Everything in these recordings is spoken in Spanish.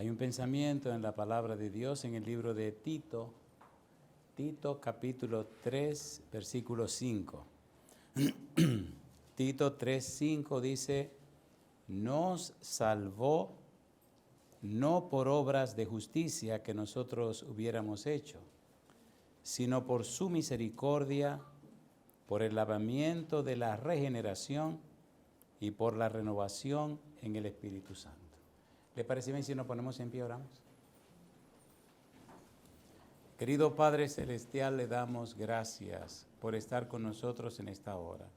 Hay un pensamiento en la palabra de Dios en el libro de Tito, capítulo 3, versículo 5. Tito 3:5 dice, nos salvó no por obras de justicia que nosotros hubiéramos hecho, sino por su misericordia, por el lavamiento de la regeneración y por la renovación en el Espíritu Santo. ¿Le parece bien si nos ponemos en pie, oramos? Querido Padre Celestial, le damos gracias por estar con nosotros en esta hora.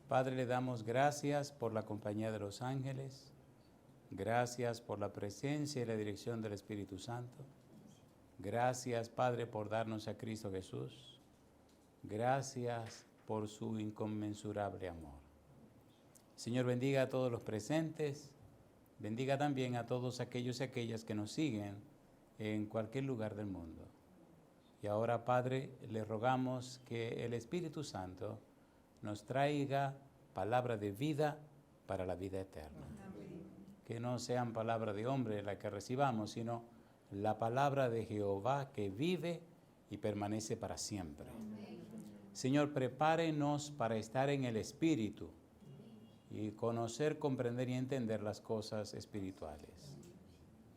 Padre, le damos gracias por la compañía de los ángeles, gracias por la presencia y la dirección del Espíritu Santo. Gracias, Padre, por darnos a Cristo Jesús. Gracias por su inconmensurable amor. Señor, bendiga a todos los presentes, bendiga también a todos aquellos y aquellas que nos siguen en cualquier lugar del mundo. Y ahora, Padre, le rogamos que el Espíritu Santo nos traiga palabra de vida para la vida eterna. Amén. Que no sean palabras de hombre las que recibamos, sino la palabra de Jehová que vive y permanece para siempre. Amén. Señor, prepárenos para estar en el Espíritu y conocer, comprender y entender las cosas espirituales.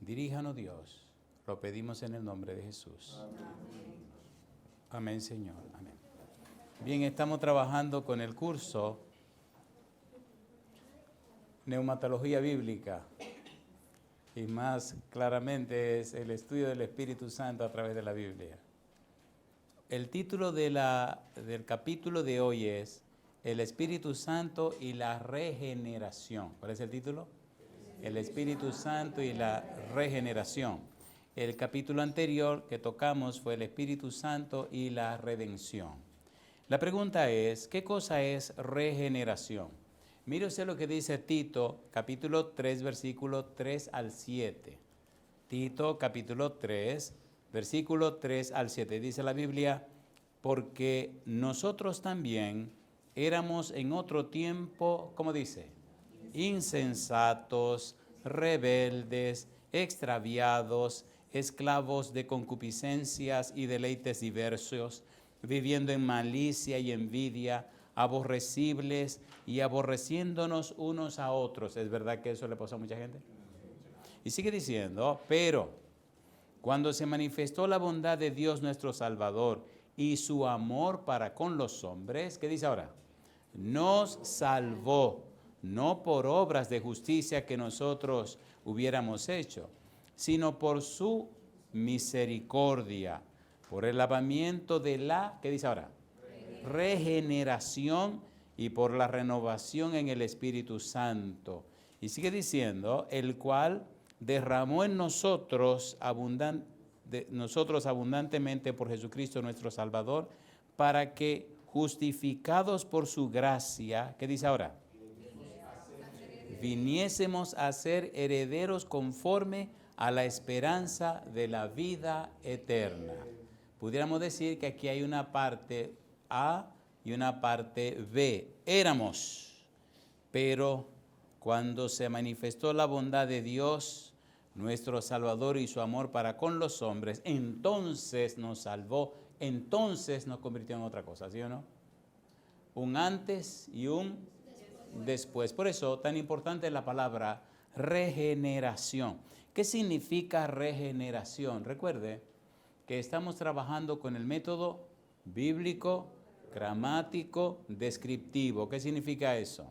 Diríjanos, Dios, lo pedimos en el nombre de Jesús. Amén. Amén, Señor. Amén. Bien, estamos trabajando con el curso Neumatología Bíblica y más claramente es el estudio del Espíritu Santo a través de la Biblia. El título del capítulo de hoy es El Espíritu Santo y la regeneración. ¿Cuál es el título? El Espíritu Santo y la regeneración. El capítulo anterior que tocamos fue el Espíritu Santo y la redención. La pregunta es, ¿qué cosa es regeneración? Mire usted lo que dice Tito, capítulo 3, versículo 3 al 7. Tito, capítulo 3, versículo 3 al 7. Dice la Biblia, porque nosotros también éramos en otro tiempo, ¿cómo dice? Insensatos, rebeldes, extraviados, esclavos de concupiscencias y deleites diversos, viviendo en malicia y envidia, aborrecibles y aborreciéndonos unos a otros. ¿Es verdad que eso le pasó a mucha gente? Y sigue diciendo, pero cuando se manifestó la bondad de Dios nuestro Salvador y su amor para con los hombres, ¿qué dice ahora? Nos salvó, no por obras de justicia que nosotros hubiéramos hecho, sino por su misericordia, por el lavamiento de la, ¿qué dice ahora? Regeneración y por la renovación en el Espíritu Santo. Y sigue diciendo, el cual derramó en nosotros abundantemente por Jesucristo nuestro Salvador, para que justificados por su gracia, ¿qué dice ahora? Viniésemos a ser herederos conforme a la esperanza de la vida eterna. Pudiéramos decir que aquí hay una parte A y una parte B. Éramos, pero cuando se manifestó la bondad de Dios, nuestro Salvador y su amor para con los hombres, entonces nos salvó, entonces nos convirtió en otra cosa, ¿sí o no? Un antes y un después. Por eso tan importante es la palabra regeneración. ¿Qué significa regeneración? Recuerde que estamos trabajando con el método bíblico, gramático, descriptivo. ¿Qué significa eso?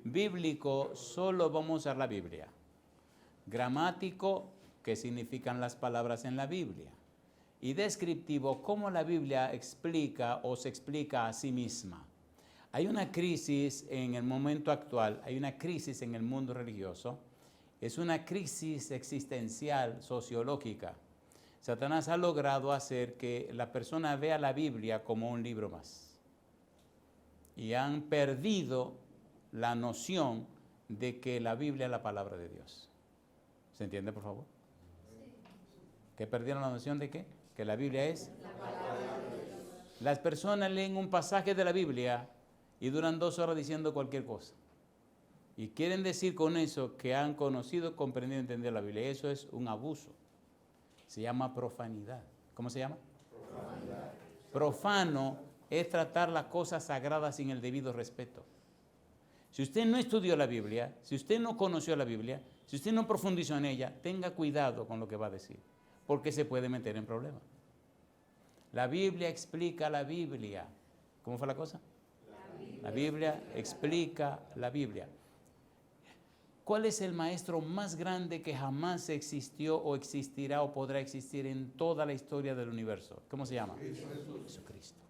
Bíblico, solo vamos a usar la Biblia. Gramático, ¿qué significan las palabras en la Biblia? Y descriptivo, cómo la Biblia explica o se explica a sí misma. Hay una crisis en el momento actual, hay una crisis en el mundo religioso, es una crisis existencial, sociológica. Satanás ha logrado hacer que la persona vea la Biblia como un libro más. Y han perdido la noción de que la Biblia es la palabra de Dios. ¿Se entiende, por favor? Sí. ¿Que perdieron la noción de qué? Que la Biblia es la palabra de Dios. Las personas leen un pasaje de la Biblia y duran 2 horas diciendo cualquier cosa. Y quieren decir con eso que han conocido, comprendido y entendido la Biblia. Eso es un abuso. Se llama profanidad. ¿Cómo se llama? Profanidad. Profano es tratar las cosas sagradas sin el debido respeto. Si usted no estudió la Biblia, si usted no conoció la Biblia, si usted no profundizó en ella, tenga cuidado con lo que va a decir, porque se puede meter en problemas. La Biblia explica la Biblia. ¿Cómo fue la cosa? La Biblia explica la Biblia. ¿Cuál es el maestro más grande que jamás existió o existirá o podrá existir en toda la historia del universo? ¿Cómo se llama? Jesucristo.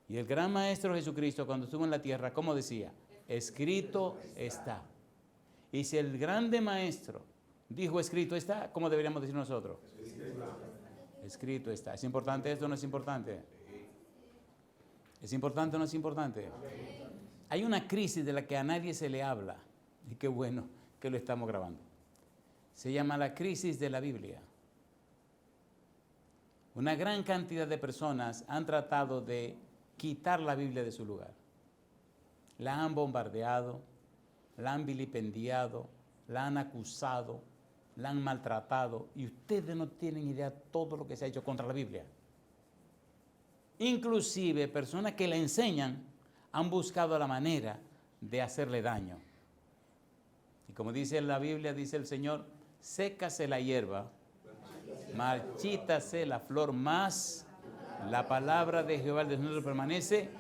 Y el gran maestro Jesucristo, cuando estuvo en la tierra, ¿cómo decía? Escrito está. Y si el grande maestro dijo escrito está, ¿cómo deberíamos decir nosotros? Escrito está. ¿Es importante esto o no es importante? ¿Es importante o no es importante? Hay una crisis de la que a nadie se le habla. Y qué bueno que lo estamos grabando. Se llama la crisis de la Biblia. Una gran cantidad de personas han tratado de quitar la Biblia de su lugar. La han bombardeado, la han vilipendiado, la han acusado, la han maltratado y ustedes no tienen idea de todo lo que se ha hecho contra la Biblia. Inclusive personas que la enseñan han buscado la manera de hacerle daño. Y como dice la Biblia, dice el Señor, sécase la hierba, marchítase la flor, más la palabra de Jehová el Señor permanece.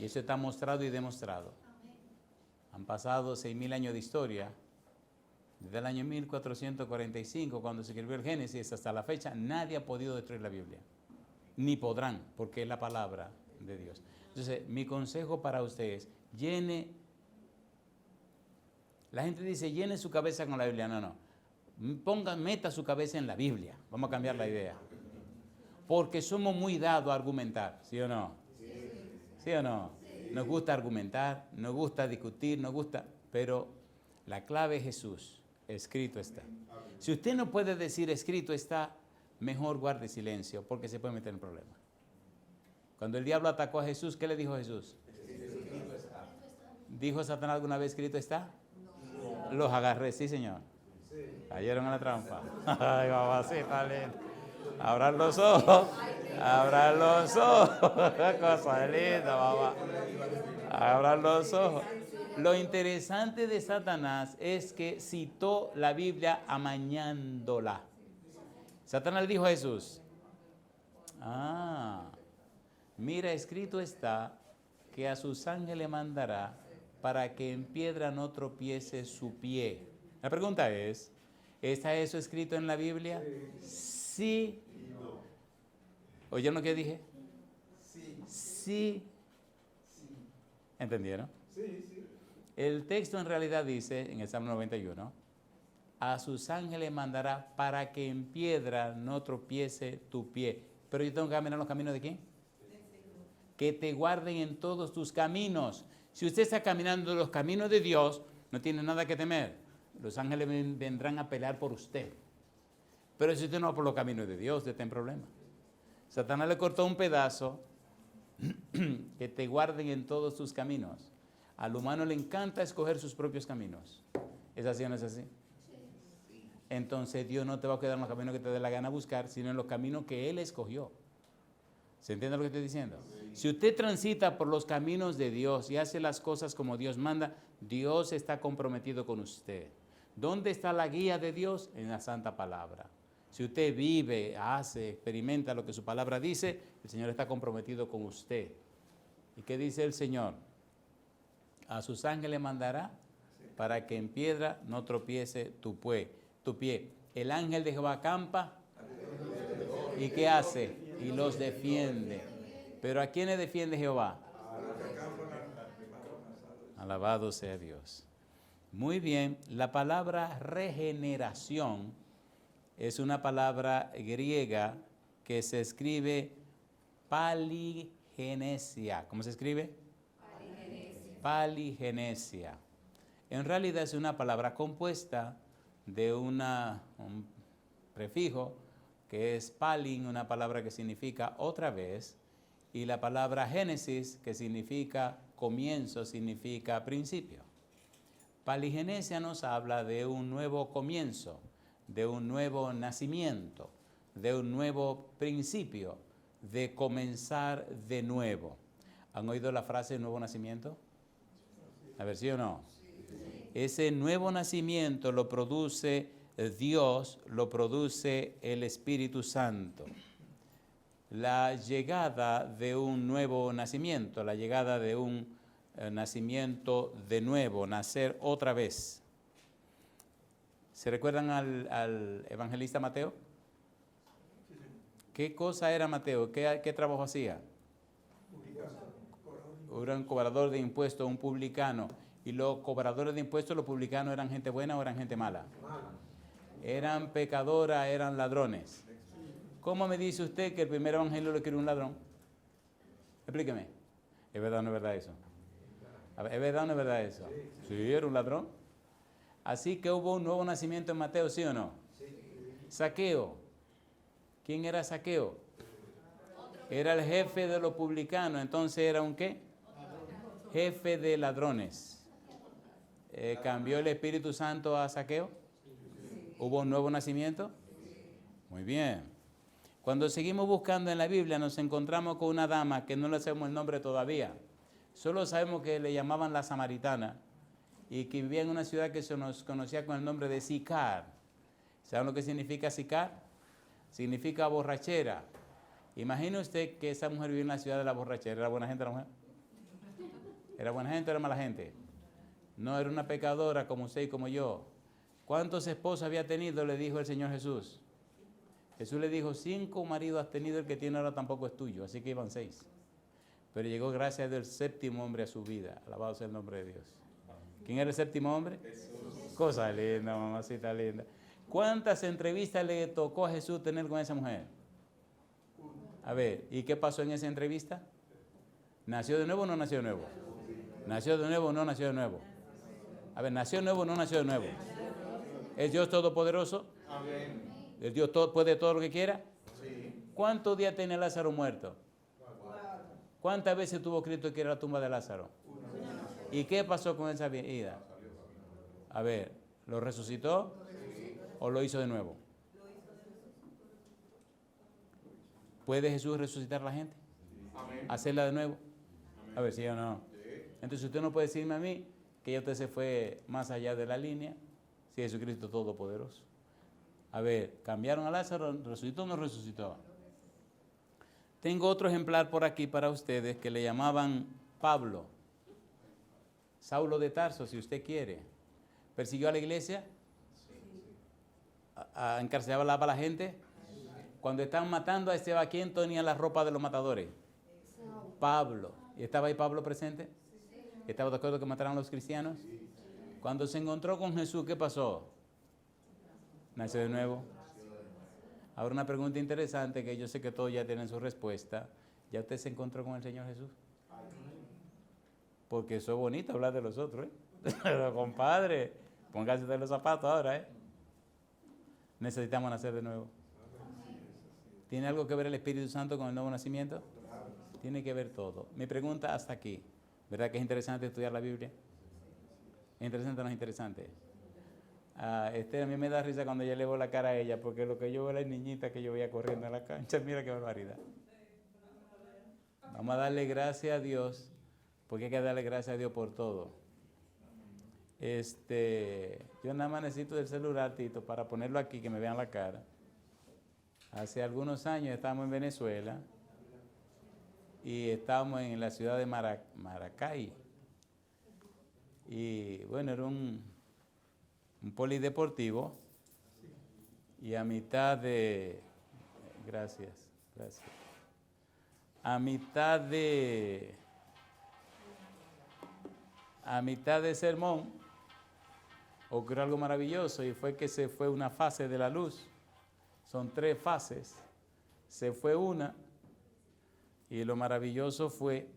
Y eso está mostrado y demostrado. Han pasado 6.000 años de historia. Desde el año 1445, cuando se escribió el Génesis, hasta la fecha, nadie ha podido destruir la Biblia. Ni podrán, porque es la palabra de Dios. Entonces, mi consejo para ustedes, la gente dice, llene su cabeza con la Biblia. No. Meta su cabeza en la Biblia. Vamos a cambiar la idea. Porque somos muy dados a argumentar, ¿sí o no? ¿Sí o no? Nos gusta argumentar, nos gusta discutir, pero la clave es Jesús. Escrito está. Si usted no puede decir escrito está, mejor guarde silencio, porque se puede meter en problemas. Cuando el diablo atacó a Jesús, ¿qué le dijo Jesús? Escrito está. ¿Dijo Satanás alguna vez escrito está? No. Los agarré, sí, señor. Cayeron en la trampa. Ay, babacita linda. Abran los ojos. Abran los ojos. Cosa linda, babá. Abran los ojos. Lo interesante de Satanás es que citó la Biblia amañándola. Satanás le dijo a Jesús, mira, escrito está que a sus ángeles mandará para que en piedra no tropiece su pie. La pregunta es, ¿está eso escrito en la Biblia? Sí. ¿Oyeron lo que dije? Sí. ¿Entendieron? Sí. El texto en realidad dice, en el Salmo 91, a sus ángeles mandará para que en piedra no tropiece tu pie. Pero yo tengo que caminar los caminos de quién? Que te guarden en todos tus caminos. Si usted está caminando los caminos de Dios, no tiene nada que temer. Los ángeles vendrán a pelear por usted. Pero si usted no va por los caminos de Dios, usted está en problema. Satanás le cortó un pedazo que te guarden en todos tus caminos. Al humano le encanta escoger sus propios caminos. ¿Es así o no es así? Entonces Dios no te va a quedar en los caminos que te dé la gana buscar, sino en los caminos que Él escogió. ¿Se entiende lo que estoy diciendo? Si usted transita por los caminos de Dios y hace las cosas como Dios manda, Dios está comprometido con usted. ¿Dónde está la guía de Dios? En la Santa Palabra. Si usted vive, hace, experimenta lo que su palabra dice, el Señor está comprometido con usted. ¿Y qué dice el Señor? A sus ángeles mandará para que en piedra no tropiece tu pie. El ángel de Jehová acampa. ¿Y qué hace? Y los defiende. ¿Pero a quiénes defiende Jehová? Alabado sea Dios. Muy bien, la palabra regeneración es una palabra griega que se escribe paligenesia. ¿Cómo se escribe? Paligenesia. En realidad es una palabra compuesta de un prefijo que es palin, una palabra que significa otra vez, y la palabra génesis, que significa comienzo, significa principio. Paligenesia nos habla de un nuevo comienzo, de un nuevo nacimiento, de un nuevo principio, de comenzar de nuevo. ¿Han oído la frase nuevo nacimiento? A ver, ¿sí o no? Ese nuevo nacimiento lo produce Dios, lo produce el Espíritu Santo. La llegada de un nuevo nacimiento, la llegada de un nacimiento de nuevo, nacer otra vez. ¿Se recuerdan al evangelista Mateo? ¿Qué cosa era Mateo? ¿Qué trabajo hacía? Era un cobrador de impuestos, un publicano. ¿Y los cobradores de impuestos, los publicanos, eran gente buena o eran gente mala? Eran pecadoras, eran ladrones. ¿Cómo me dice usted que el primer evangelio lo escribió un ladrón? Explíqueme. ¿Es verdad o no es verdad eso? ¿Es verdad o no es verdad eso? Sí, era un ladrón. Así que hubo un nuevo nacimiento en Mateo, ¿sí o no? Zaqueo. ¿Quién era Zaqueo? Era el jefe de los publicanos. Entonces era un ¿qué? Jefe de ladrones. ¿Cambió el Espíritu Santo a Zaqueo? ¿Hubo un nuevo nacimiento? Muy bien. Cuando seguimos buscando en la Biblia nos encontramos con una dama que no le sabemos el nombre todavía. Solo sabemos que le llamaban la Samaritana y que vivía en una ciudad que se nos conocía con el nombre de Sicar. ¿Saben lo que significa Sicar? Significa borrachera. Imagine usted que esa mujer vivía en la ciudad de la borrachera. ¿Era buena gente la mujer? ¿Era buena gente o era mala gente? No, era una pecadora como usted y como yo. ¿Cuántos esposos había tenido? Le dijo el Señor Jesús. Jesús le dijo, 5 maridos has tenido, el que tiene ahora tampoco es tuyo. Así que iban 6. Pero llegó gracias a Dios el 7º hombre a su vida. Alabado sea el nombre de Dios. ¿Quién era el 7º hombre? Jesús. Cosa linda, mamacita linda. ¿Cuántas entrevistas le tocó a Jesús tener con esa mujer? A ver, ¿y qué pasó en esa entrevista? ¿Nació de nuevo o no nació de nuevo? ¿Nació de nuevo o no nació de nuevo? A ver, ¿nació de nuevo o no nació de nuevo? ¿Es Dios todopoderoso? Amén. ¿El Dios puede todo lo que quiera? Sí. ¿Cuántos días tiene Lázaro muerto? 4. ¿Cuántas veces tuvo Cristo que ir a la tumba de Lázaro? 1. ¿Y qué pasó con esa vida? A ver, ¿lo resucitó? Sí. ¿O lo hizo de nuevo? ¿Puede Jesús resucitar a la gente? Amén. ¿Hacerla de nuevo? Amén. A ver, ¿sí o no? Sí. Entonces usted no puede decirme a mí que ya usted se fue más allá de la línea, si Jesucristo todopoderoso. A ver, ¿cambiaron a Lázaro? ¿Resucitó o no resucitó? Tengo otro ejemplar por aquí para ustedes que le llamaban Pablo. Saulo de Tarso, si usted quiere. ¿Persiguió a la iglesia? ¿Encarcelaba a la gente? Cuando estaban matando a Esteban, ¿quién tenía la ropa de los matadores? Pablo. ¿Y estaba ahí Pablo presente? ¿Estaba de acuerdo que mataran a los cristianos? Cuando se encontró con Jesús, ¿qué pasó? ¿Nació de nuevo? Ahora una pregunta interesante que yo sé que todos ya tienen su respuesta. ¿Ya usted se encontró con el Señor Jesús? Porque eso es bonito hablar de los otros, ¿eh? Pero compadre, póngase de los zapatos ahora, ¿eh? Necesitamos nacer de nuevo. ¿Tiene algo que ver el Espíritu Santo con el nuevo nacimiento? Tiene que ver todo. Mi pregunta hasta aquí. ¿Verdad que es interesante estudiar la Biblia? ¿Es interesante o no es interesante? A mí me da risa cuando yo le veo la cara a ella, porque lo que yo veo es la niñita que yo veía corriendo en la cancha. Mira qué barbaridad. Vamos a darle gracias a Dios, porque hay que darle gracias a Dios por todo. Yo nada más necesito del celular, Tito, para ponerlo aquí, que me vean la cara. Hace algunos años estábamos en Venezuela y estábamos en la ciudad de Maracay. Y bueno, era un polideportivo y a mitad de... Gracias. A mitad de sermón ocurrió algo maravilloso y fue que se fue una fase de la luz. Son 3 fases. Se fue una y lo maravilloso fue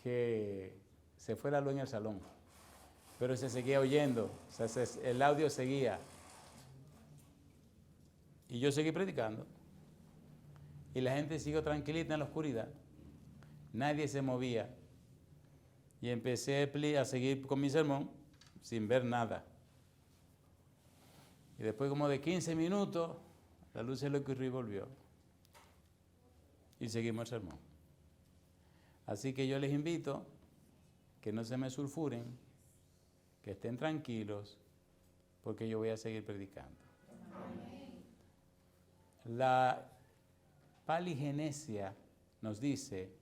que se fue la luz en el salón, pero se seguía oyendo, o sea, el audio seguía. Y yo seguí predicando. Y la gente siguió tranquilita en la oscuridad. Nadie se movía. Y empecé a seguir con mi sermón. sin ver nada. Y después como de 15 minutos, la luz se le ocurrió y volvió. Y seguimos el sermón. Así que yo les invito que no se me sulfuren, que estén tranquilos, porque yo voy a seguir predicando. La paligenesia nos dice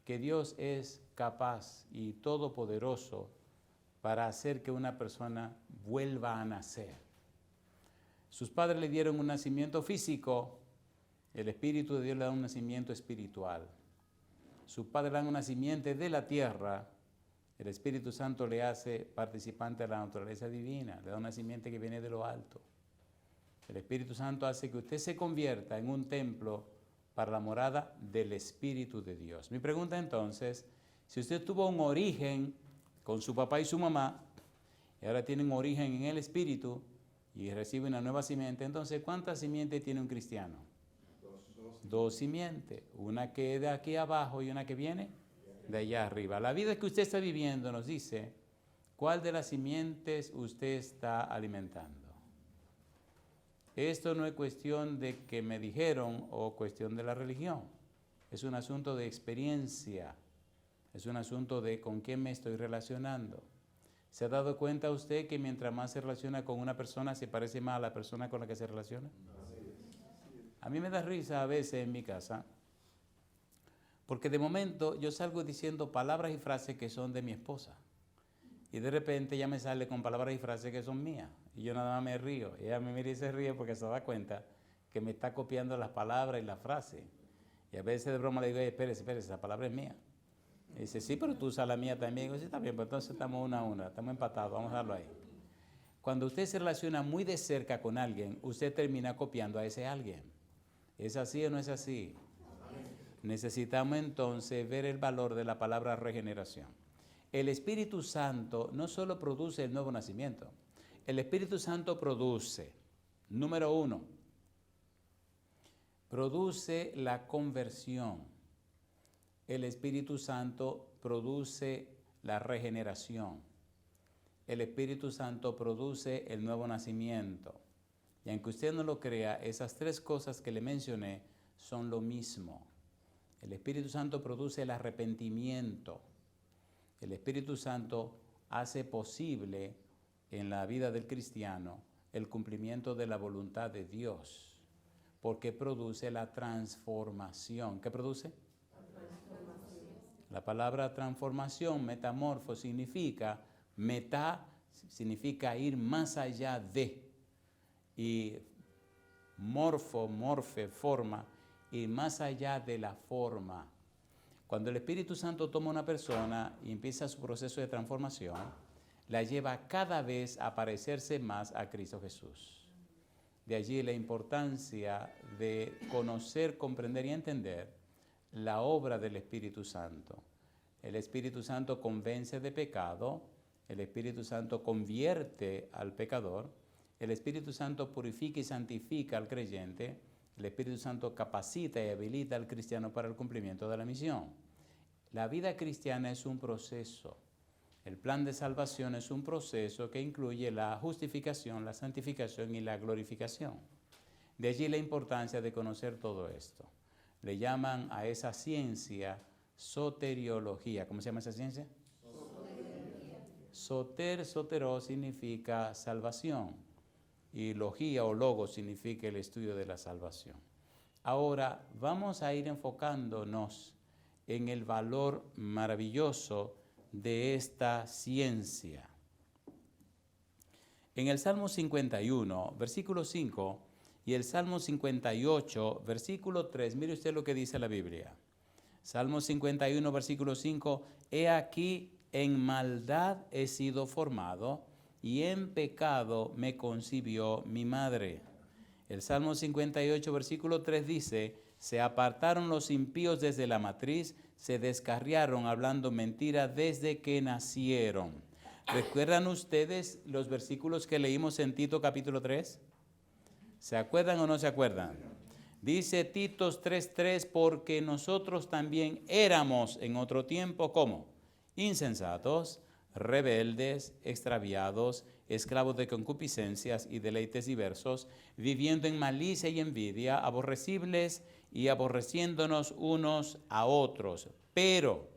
que Dios es capaz y todopoderoso para hacer que una persona vuelva a nacer. Sus padres le dieron un nacimiento físico, el Espíritu de Dios le da un nacimiento espiritual. Sus padres le dan un nacimiento de la tierra, el Espíritu Santo le hace participante de la naturaleza divina, le da un nacimiento que viene de lo alto. El Espíritu Santo hace que usted se convierta en un templo para la morada del Espíritu de Dios. Mi pregunta entonces, si usted tuvo un origen con su papá y su mamá, y ahora tiene un origen en el Espíritu y recibe una nueva simiente, entonces ¿cuántas simientes tiene un cristiano? Dos simientes, una que es de aquí abajo y una que viene de allá arriba. La vida que usted está viviendo nos dice cuál de las simientes usted está alimentando. Esto no es cuestión de que me dijeron o cuestión de la religión. Es un asunto de experiencia. Es un asunto de con quién me estoy relacionando. ¿Se ha dado cuenta usted que mientras más se relaciona con una persona se parece más a la persona con la que se relaciona? A mí me da risa a veces en mi casa, porque de momento yo salgo diciendo palabras y frases que son de mi esposa. Y de repente ella me sale con palabras y frases que son mías. Y yo nada más me río. Y ella me mira y se ríe porque se da cuenta que me está copiando las palabras y las frases. Y a veces de broma le digo, espérese, esa palabra es mía. Y dice, sí, pero tú usas la mía también. Y digo, sí, está bien, pues entonces estamos 1-1, estamos empatados, vamos a darlo ahí. Cuando usted se relaciona muy de cerca con alguien, usted termina copiando a ese alguien. ¿Es así o no es así? Necesitamos entonces ver el valor de la palabra regeneración. El Espíritu Santo no solo produce el nuevo nacimiento, el Espíritu Santo produce, número 1, produce la conversión. El Espíritu Santo produce la regeneración. El Espíritu Santo produce el nuevo nacimiento. Y aunque usted no lo crea, esas tres cosas que le mencioné son lo mismo. El Espíritu Santo produce el arrepentimiento. El Espíritu Santo hace posible en la vida del cristiano el cumplimiento de la voluntad de Dios, porque produce la transformación. ¿Qué produce? La palabra transformación, metamorfo, significa significa ir más allá de, y morfe, forma, ir más allá de la forma. Cuando el Espíritu Santo toma una persona y empieza su proceso de transformación, la lleva cada vez a parecerse más a Cristo Jesús. De allí la importancia de conocer, comprender y entender la obra del Espíritu Santo. El Espíritu Santo convence de pecado, el Espíritu Santo convierte al pecador, el Espíritu Santo purifica y santifica al creyente, el Espíritu Santo capacita y habilita al cristiano para el cumplimiento de la misión. La vida cristiana es un proceso. El plan de salvación es un proceso que incluye la justificación, la santificación y la glorificación. De allí la importancia de conocer todo esto. Le llaman a esa ciencia soteriología. ¿Cómo se llama esa ciencia? Sotero significa salvación y logía o logo significa el estudio de la salvación. Ahora vamos a ir enfocándonos en el valor maravilloso de esta ciencia. En el Salmo 51, versículo 5, y el Salmo 58, versículo 3, mire usted lo que dice la Biblia. Salmo 51, versículo 5, he aquí en maldad he sido formado, y en pecado me concibió mi madre. El Salmo 58, versículo 3 dice, se apartaron los impíos desde la matriz, se descarriaron hablando mentira desde que nacieron. ¿Recuerdan ustedes los versículos que leímos en Tito capítulo 3? ¿Se acuerdan o no se acuerdan? Dice Tito 3:3, porque nosotros también éramos en otro tiempo, ¿cómo? Insensatos, rebeldes, extraviados, esclavos de concupiscencias y deleites diversos, viviendo en malicia y envidia, aborrecibles y aborreciéndonos unos a otros. Pero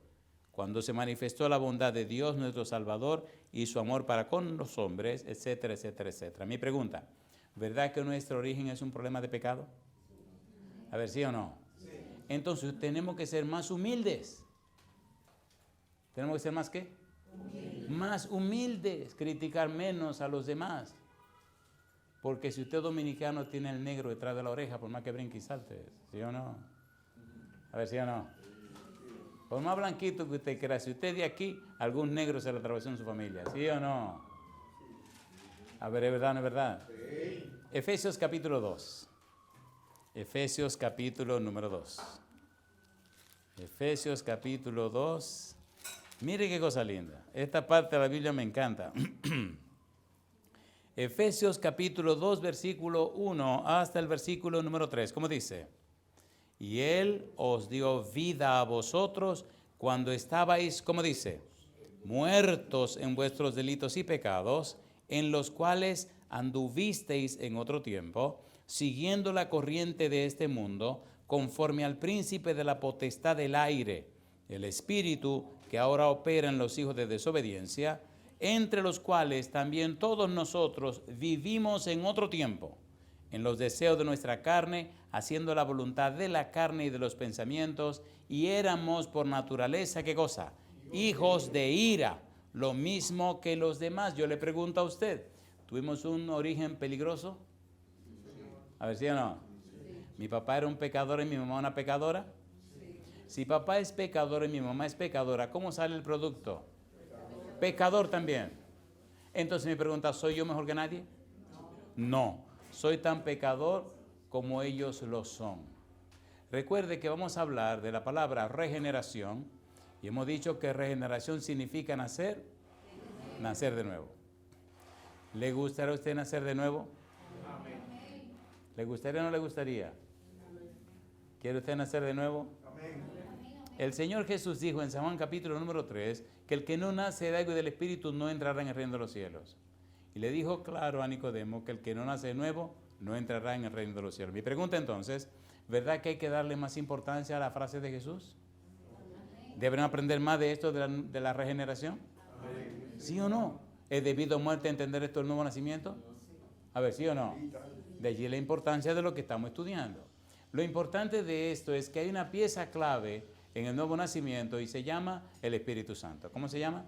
cuando se manifestó la bondad de Dios nuestro Salvador y su amor para con los hombres, etcétera, etcétera, etcétera. Mi pregunta, ¿verdad que nuestro origen es un problema de pecado? A ver, ¿sí o no? Sí. Entonces tenemos que ser más humildes. ¿Tenemos que ser más qué? Humildes. Más humildes, criticar menos a los demás. Porque si usted dominicano tiene el negro detrás de la oreja, por más que brinque y salte, ¿sí o no? A ver, ¿sí o no? Por más blanquito que usted crea, si usted de aquí, algún negro se le atravesó en su familia, ¿sí o no? A ver, ¿es verdad o no es verdad? Sí. Efesios capítulo 2. Efesios capítulo número 2. Efesios capítulo 2. Mire qué cosa linda. Esta parte de la Biblia me encanta. Efesios capítulo 2, versículo 1 hasta el versículo número 3. ¿Cómo dice? Y Él os dio vida a vosotros cuando estabais, ¿cómo dice? Muertos en vuestros delitos y pecados, en los cuales anduvisteis en otro tiempo, siguiendo la corriente de este mundo, conforme al príncipe de la potestad del aire, el espíritu que ahora opera en los hijos de desobediencia, entre los cuales también todos nosotros vivimos en otro tiempo, en los deseos de nuestra carne, haciendo la voluntad de la carne y de los pensamientos, y éramos por naturaleza, ¿qué cosa? Hijos de ira, lo mismo que los demás. Yo le pregunto a usted, ¿tuvimos un origen peligroso? A ver, ¿sí o no? ¿Mi papá era un pecador y mi mamá una pecadora? Si papá es pecador y mi mamá es pecadora, ¿cómo sale el producto? Pecador también. Entonces mi pregunta, ¿soy yo mejor que nadie? No, soy tan pecador como ellos lo son. Recuerde que vamos a hablar de la palabra regeneración y hemos dicho que regeneración significa nacer de nuevo. ¿Le gustaría a usted nacer de nuevo? ¿Le gustaría o no le gustaría? ¿Quiere usted nacer de nuevo? El Señor Jesús dijo en San Juan capítulo número 3 que el que no nace de agua y del Espíritu no entrará en el reino de los cielos. Y le dijo claro a Nicodemo que el que no nace de nuevo no entrará en el reino de los cielos. Mi pregunta entonces, ¿verdad que hay que darle más importancia a la frase de Jesús? ¿Deben aprender más de esto de la regeneración? ¿Sí o no? ¿Es debido a muerte entender esto del nuevo nacimiento? A ver, ¿sí o no? De allí la importancia de lo que estamos estudiando. Lo importante de esto es que hay una pieza clave en el nuevo nacimiento y se llama el Espíritu Santo. ¿Cómo se llama?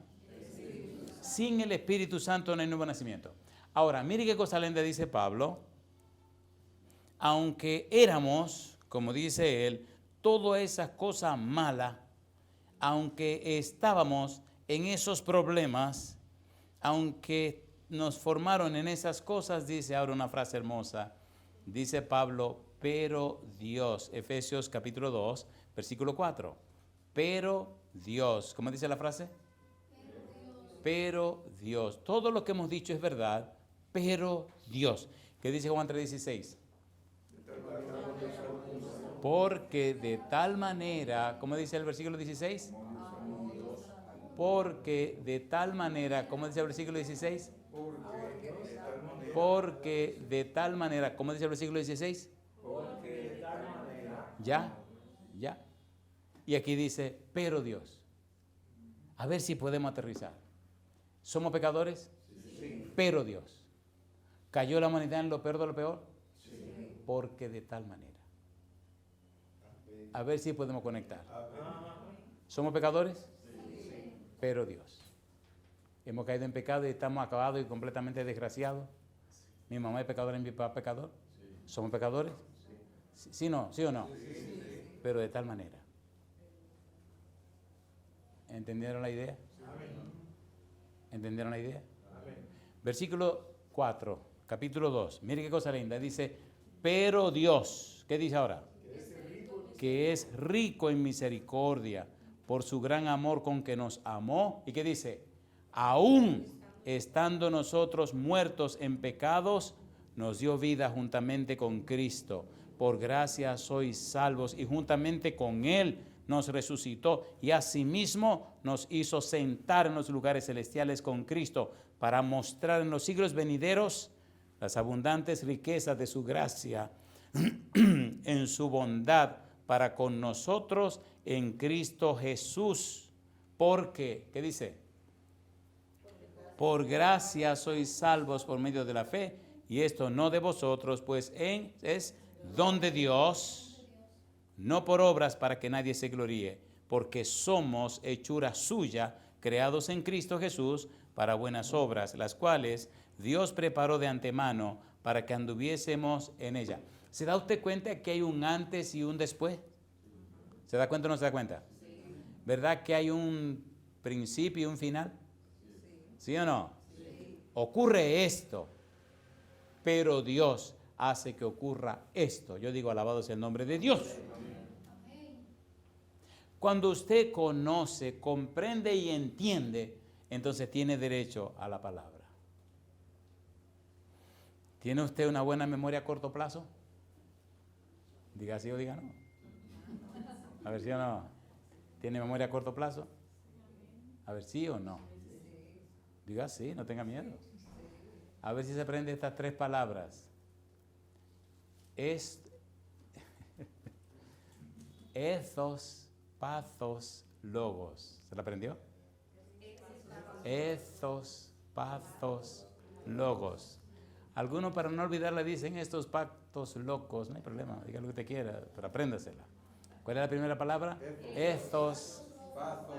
Sin el Espíritu Santo no hay nuevo nacimiento. Ahora, mire qué cosa linda dice Pablo. Aunque éramos, como dice él, todas esas cosas malas, aunque estábamos en esos problemas, aunque nos formaron en esas cosas, dice ahora una frase hermosa, dice Pablo, pero Dios, Efesios capítulo 2, versículo 4, pero Dios, ¿cómo dice la frase? Pero Dios, todo lo que hemos dicho es verdad, pero Dios. ¿Qué dice Juan 3:16? Porque de tal manera, ¿cómo dice el versículo 16? Porque de tal manera, ¿cómo dice el versículo 16? Porque de tal manera, ¿cómo dice el versículo 16? Porque de tal manera. Ya. Y aquí dice, pero Dios. A ver si podemos aterrizar. ¿Somos pecadores? Sí. Pero Dios. ¿Cayó la humanidad en lo peor de lo peor? Sí. Porque de tal manera. A ver si podemos conectar. ¿Somos pecadores? Sí. Pero Dios. Hemos caído en pecado y estamos acabados y completamente desgraciados. ¿Mi mamá es pecadora y mi papá es pecador? Sí. ¿Somos pecadores? Sí. ¿Sí o no? Sí. Pero de tal manera. ¿Entendieron la idea? Amén. ¿Entendieron la idea? Amén. Versículo 4, capítulo 2. Mire qué cosa linda. Dice, pero Dios, ¿qué dice ahora? Que es rico en misericordia por su gran amor con que nos amó. ¿Y qué dice? Aún estando nosotros muertos en pecados, nos dio vida juntamente con Cristo. Por gracia sois salvos y juntamente con Él nos resucitó y asimismo nos hizo sentar en los lugares celestiales con Cristo para mostrar en los siglos venideros las abundantes riquezas de su gracia en su bondad para con nosotros en Cristo Jesús. Porque, ¿qué dice? Por gracia sois salvos por medio de la fe, y esto no de vosotros, pues es don de Dios, no por obras para que nadie se gloríe, porque somos hechura suya, creados en Cristo Jesús para buenas obras, las cuales Dios preparó de antemano para que anduviésemos en ella. ¿Se da usted cuenta que hay un antes y un después? ¿Se da cuenta o no se da cuenta? Sí. ¿Verdad que hay un principio y un final? ¿Sí o no? Sí. Ocurre esto, pero Dios hace que ocurra esto. Yo digo, alabado sea el nombre de Dios. Amén. Cuando usted conoce, comprende y entiende, entonces tiene derecho a la palabra. ¿Tiene usted una buena memoria a corto plazo? Diga sí o diga no. A ver, ¿sí o no? ¿Tiene memoria a corto plazo? A ver, ¿sí o no? Diga sí, no tenga miedo. A ver si se aprende estas tres palabras. Ethos, pathos, logos. ¿Se la aprendió? Ethos, pathos, logos. Algunos, para no olvidarla, dicen estos pactos locos. No hay problema, diga lo que usted quiera, pero apréndasela. ¿Cuál es la primera palabra? Ethos.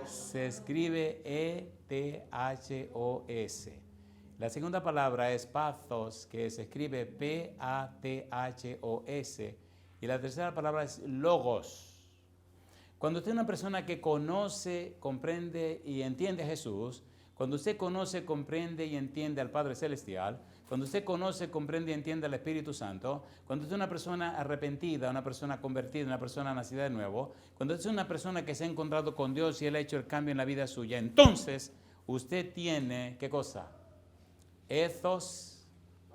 Se escribe E-T-H-O-S. La segunda palabra es pathos, que se escribe P-A-T-H-O-S. Y la tercera palabra es logos. Cuando usted es una persona que conoce, comprende y entiende a Jesús, cuando usted conoce, comprende y entiende al Padre Celestial, cuando usted conoce, comprende y entiende al Espíritu Santo, cuando usted es una persona arrepentida, una persona convertida, una persona nacida de nuevo, cuando usted es una persona que se ha encontrado con Dios y Él ha hecho el cambio en la vida suya, entonces usted tiene, ¿qué cosa? Ethos,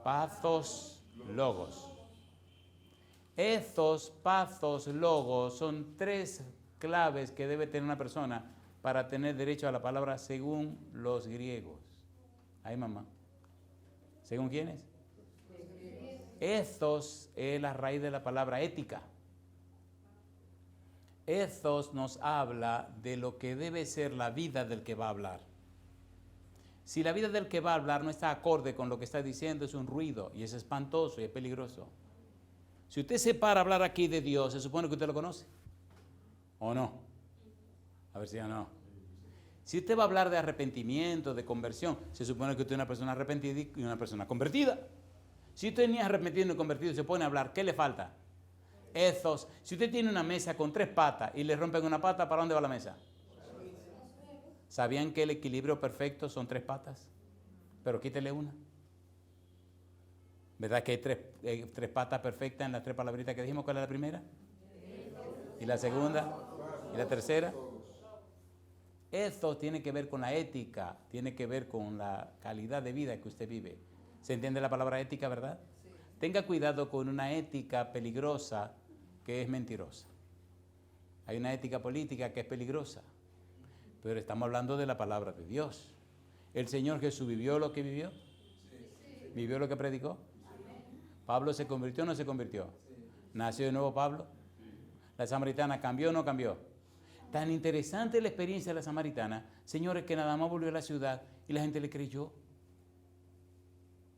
pathos, logos. Ethos, pathos, logos son tres claves que debe tener una persona para tener derecho a la palabra según los griegos. Ay, mamá. ¿Según quiénes? Ethos es la raíz de la palabra ética. Ethos nos habla de lo que debe ser la vida del que va a hablar. Si la vida del que va a hablar no está acorde con lo que está diciendo, es un ruido y es espantoso y es peligroso. Si usted se para a hablar aquí de Dios, se supone que usted lo conoce. ¿O no? A ver si ya no. Si usted va a hablar de arrepentimiento, de conversión, se supone que usted es una persona arrepentida y una persona convertida. Si usted ni es arrepentido ni convertido y se pone a hablar, ¿qué le falta? Ethos. Si usted tiene una mesa con 3 patas y le rompen una pata, ¿para dónde va la mesa? ¿Sabían que el equilibrio perfecto son 3 patas? Pero quítele una. ¿Verdad que hay tres patas perfectas en las 3 palabritas que dijimos? ¿Cuál es la primera? ¿Y la segunda? ¿Y la tercera? Esto tiene que ver con la ética, tiene que ver con la calidad de vida que usted vive. ¿Se entiende la palabra ética, verdad? Sí. Tenga cuidado con una ética peligrosa que es mentirosa. Hay una ética política que es peligrosa, pero estamos hablando de la palabra de Dios. ¿El Señor Jesús vivió lo que vivió? Sí. ¿Vivió lo que predicó? Sí. ¿Pablo se convirtió o no se convirtió? Sí. ¿Nació de nuevo Pablo? Sí. ¿La samaritana cambió o no cambió? Tan interesante la experiencia de la samaritana, señores, que nada más volvió a la ciudad y la gente le creyó.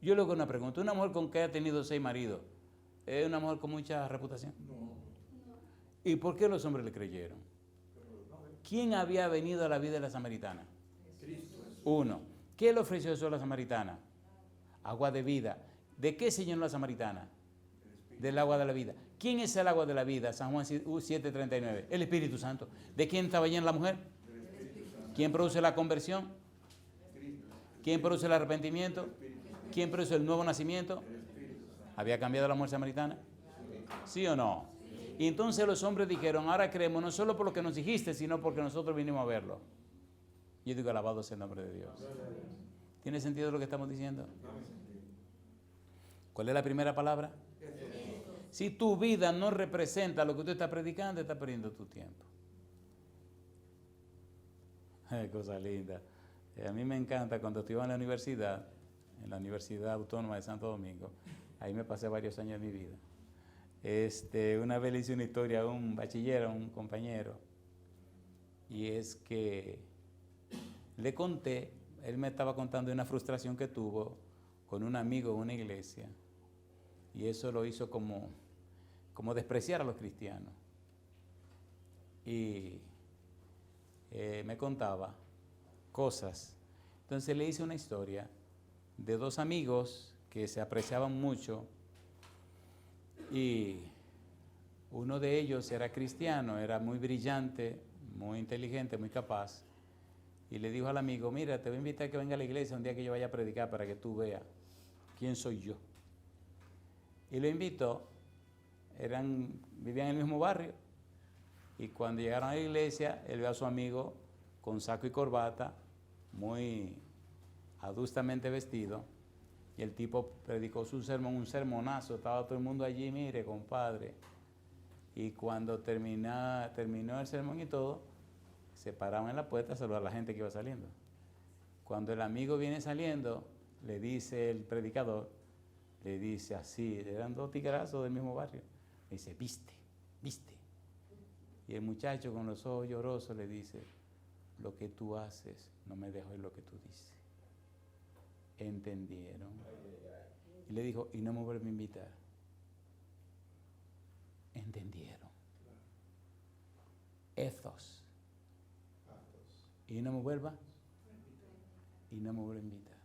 Yo le hago una pregunta, una mujer con que ha tenido 6 maridos, ¿es una mujer con mucha reputación? No. ¿Y por qué los hombres le creyeron? ¿Quién había venido a la vida de la samaritana? Cristo. 1. ¿Qué le ofreció eso a la samaritana? Agua de vida. ¿De qué se llenó la samaritana? Del agua de la vida. ¿Quién es el agua de la vida? San Juan 7:39. El Espíritu Santo. ¿De quién estaba llena la mujer? ¿Quién produce la conversión? ¿Quién produce el arrepentimiento? ¿Quién produce el nuevo nacimiento? ¿Había cambiado la mujer samaritana? ¿Sí o no? Y entonces los hombres dijeron, ahora creemos no solo por lo que nos dijiste, sino porque nosotros vinimos a verlo. Yo digo, alabado sea el nombre de Dios. ¿Tiene sentido lo que estamos diciendo? ¿Cuál es la primera palabra? Si tu vida no representa lo que usted está predicando, está perdiendo tu tiempo. Cosa linda. A mí me encanta cuando estuve en la Universidad Autónoma de Santo Domingo, ahí me pasé varios años de mi vida. Una vez le hice una historia a un bachiller, a un compañero, y es que le conté, él me estaba contando de una frustración que tuvo con un amigo en una iglesia, y eso lo hizo como despreciar a los cristianos. Y me contaba cosas. Entonces le hice una historia de dos amigos que se apreciaban mucho, y uno de ellos era cristiano, era muy brillante, muy inteligente, muy capaz, y le dijo al amigo: mira, te voy a invitar a que venga a la iglesia un día que yo vaya a predicar para que tú veas quién soy yo. Y lo invitó. Vivían en el mismo barrio, y cuando llegaron a la iglesia, él ve a su amigo con saco y corbata, muy adustamente vestido, y el tipo predicó su sermón, un sermonazo, estaba todo el mundo allí, mire, compadre, y cuando terminó el sermón y todo, se paraban en la puerta a saludar a la gente que iba saliendo. Cuando el amigo viene saliendo, le dice el predicador, le dice así, eran dos tigrazos del mismo barrio, le dice: viste. Y el muchacho con los ojos llorosos le dice: lo que tú haces no me deja oír lo que tú dices. ¿Entendieron? Y le dijo: y no me vuelve a invitar. ¿Entendieron? Ethos. Y no me vuelva a invitar.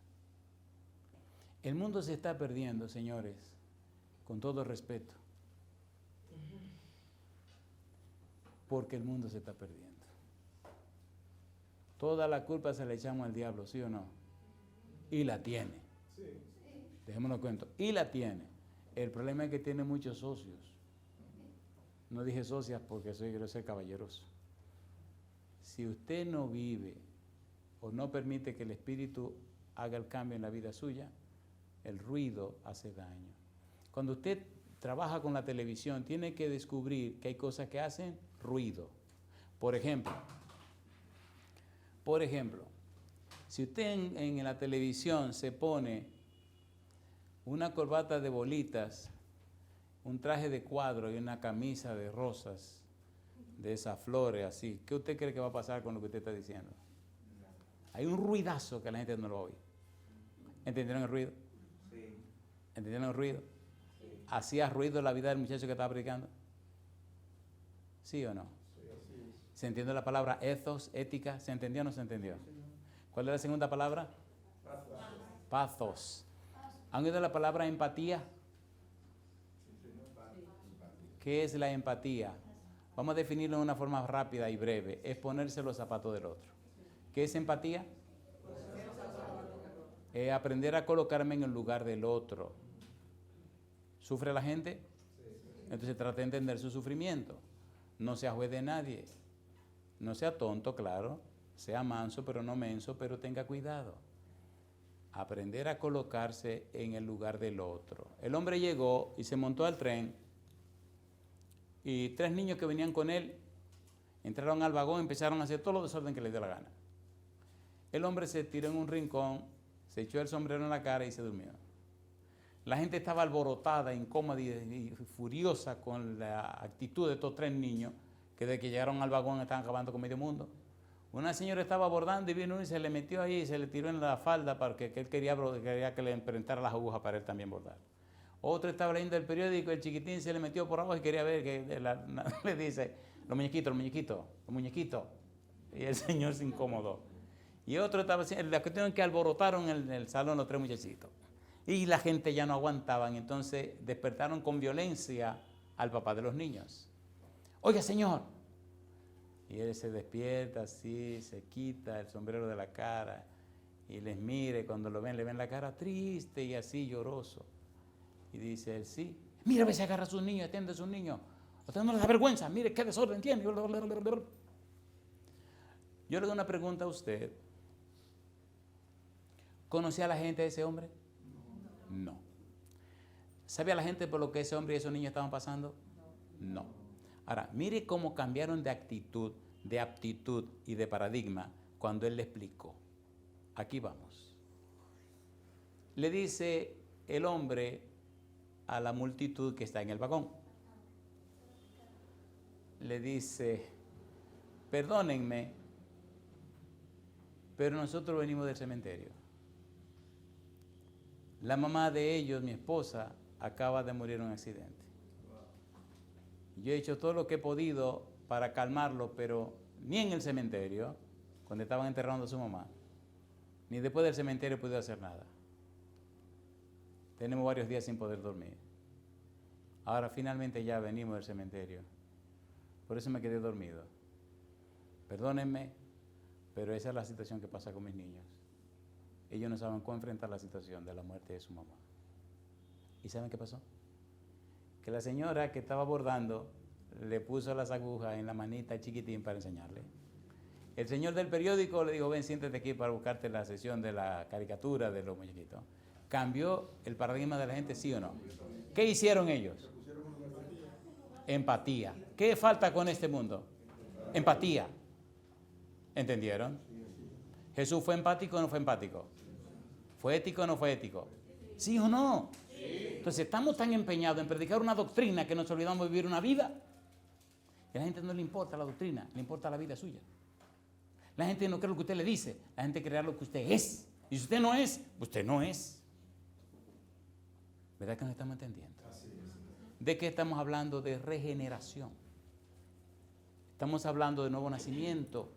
El mundo se está perdiendo, señores, con todo respeto, porque el mundo se está perdiendo. Toda la culpa se la echamos al diablo, ¿sí o no? Y la tiene. Dejémonos cuento. Y la tiene. El problema es que tiene muchos socios. No dije socias porque quiero ser caballeroso. Si usted no vive o no permite que el Espíritu haga el cambio en la vida suya, el ruido hace daño. Cuando usted trabaja con la televisión, tiene que descubrir que hay cosas que hacen ruido. Por ejemplo, si usted en la televisión se pone una corbata de bolitas, un traje de cuadro y una camisa de rosas, de esas flores así, ¿qué usted cree que va a pasar con lo que usted está diciendo? Hay un ruidazo que la gente no lo oye. ¿Entendieron el ruido? Sí. ¿Entendieron el ruido? Sí. ¿Hacía ruido la vida del muchacho que estaba predicando? ¿Sí o no? Sí, así es. ¿Se entiende la palabra ethos, ética? ¿Se entendió o no se entendió? Sí. ¿Cuál es la segunda palabra? Pathos. ¿Han oído la palabra empatía? ¿Qué es la empatía? Vamos a definirlo de una forma rápida y breve. Es ponerse los zapatos del otro. ¿Qué es empatía? Aprender a colocarme en el lugar del otro. ¿Sufre la gente? Entonces trate de entender su sufrimiento. No sea juez de nadie. No sea tonto, claro. Sea manso, pero no menso, pero tenga cuidado. Aprender a colocarse en el lugar del otro. El hombre llegó y se montó al tren, y 3 niños que venían con él entraron al vagón y empezaron a hacer todo lo desorden que les dio la gana. El hombre se tiró en un rincón, se echó el sombrero en la cara y se durmió. La gente estaba alborotada, incómoda y furiosa con la actitud de estos 3 niños que desde que llegaron al vagón estaban acabando con medio mundo. Una señora estaba abordando y vino uno y se le metió ahí y se le tiró en la falda porque él quería que le imprentara las agujas para él también bordar. Otro estaba leyendo el periódico, el chiquitín se le metió por abajo y quería ver le dice: los muñequitos. Y el señor se incomodó. Y otro estaba haciendo, la cuestión que alborotaron en el salón los 3 muchachitos. Y la gente ya no aguantaban, entonces despertaron con violencia al papá de los niños. Oiga, señor. Y él se despierta así, se quita el sombrero de la cara y les mire, cuando lo ven, le ven la cara triste y así lloroso. Y dice él: sí, mira, a ver si agarra a sus niños, atiende a sus niños. Usted no les da vergüenza, mire qué desorden tiene. Yo le doy una pregunta a usted. ¿Conocía a la gente de ese hombre? No. ¿Sabía la gente por lo que ese hombre y esos niños estaban pasando? No. Ahora, mire cómo cambiaron de actitud, de aptitud y de paradigma cuando él le explicó. Aquí vamos. Le dice el hombre a la multitud que está en el vagón. Le dice, perdónenme, pero nosotros venimos del cementerio. La mamá de ellos, mi esposa, acaba de morir en un accidente. Yo he hecho todo lo que he podido para calmarlo, pero ni en el cementerio, cuando estaban enterrando a su mamá, ni después del cementerio he podido hacer nada. Tenemos varios días sin poder dormir. Ahora finalmente ya venimos del cementerio. Por eso me quedé dormido. Perdónenme, pero esa es la situación que pasa con mis niños. Ellos no saben cómo enfrentar la situación de la muerte de su mamá. ¿Y saben qué pasó? Que la señora que estaba bordando le puso las agujas en la manita chiquitín para enseñarle. El señor del periódico le dijo, ven, siéntate aquí para buscarte la sesión de la caricatura de los muñequitos. ¿Cambió el paradigma de la gente, sí o no? ¿Qué hicieron ellos? Empatía. ¿Qué falta con este mundo? Empatía. ¿Entendieron? ¿Jesús fue empático o no fue empático? ¿Fue ético o no fue ético? ¿Sí o no? Entonces estamos tan empeñados en predicar una doctrina que nos olvidamos de vivir una vida. Y a la gente no le importa la doctrina, le importa la vida suya. La gente no cree lo que usted le dice, la gente cree lo que usted es. Y si usted no es, usted no es. ¿Verdad que nos estamos entendiendo? ¿De qué estamos hablando? De regeneración. Estamos hablando de nuevo nacimiento.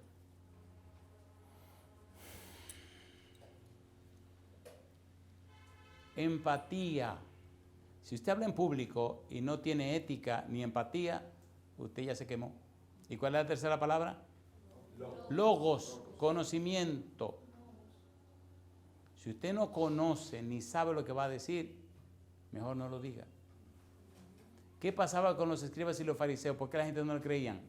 Empatía. Si usted habla en público y no tiene ética ni empatía, usted ya se quemó. ¿Y cuál es la tercera palabra? Logos, conocimiento. Si usted no conoce ni sabe lo que va a decir, mejor no lo diga. ¿Qué pasaba con los escribas y los fariseos? ¿Por qué la gente no le creían?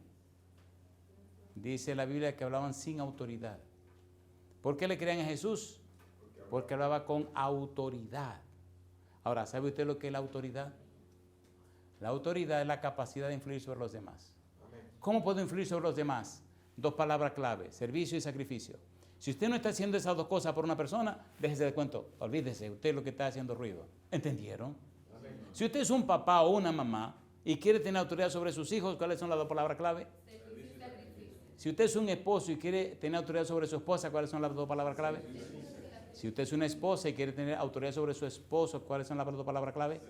Dice la Biblia que hablaban sin autoridad. ¿Por qué le creían a Jesús? Porque hablaba con autoridad. Ahora, ¿sabe usted lo que es la autoridad? La autoridad es la capacidad de influir sobre los demás. ¿Cómo puedo influir sobre los demás? Dos palabras clave, servicio y sacrificio. Si usted no está haciendo esas dos cosas por una persona, déjese de cuento, olvídese, usted es lo que está haciendo ruido. ¿Entendieron? Amén. Si usted es un papá o una mamá y quiere tener autoridad sobre sus hijos, ¿cuáles son las dos palabras clave? Servicio y sacrificio. Si usted es un esposo y quiere tener autoridad sobre su esposa, ¿cuáles son las dos palabras clave? Si usted es una esposa y quiere tener autoridad sobre su esposo, ¿cuáles son las dos palabras clave?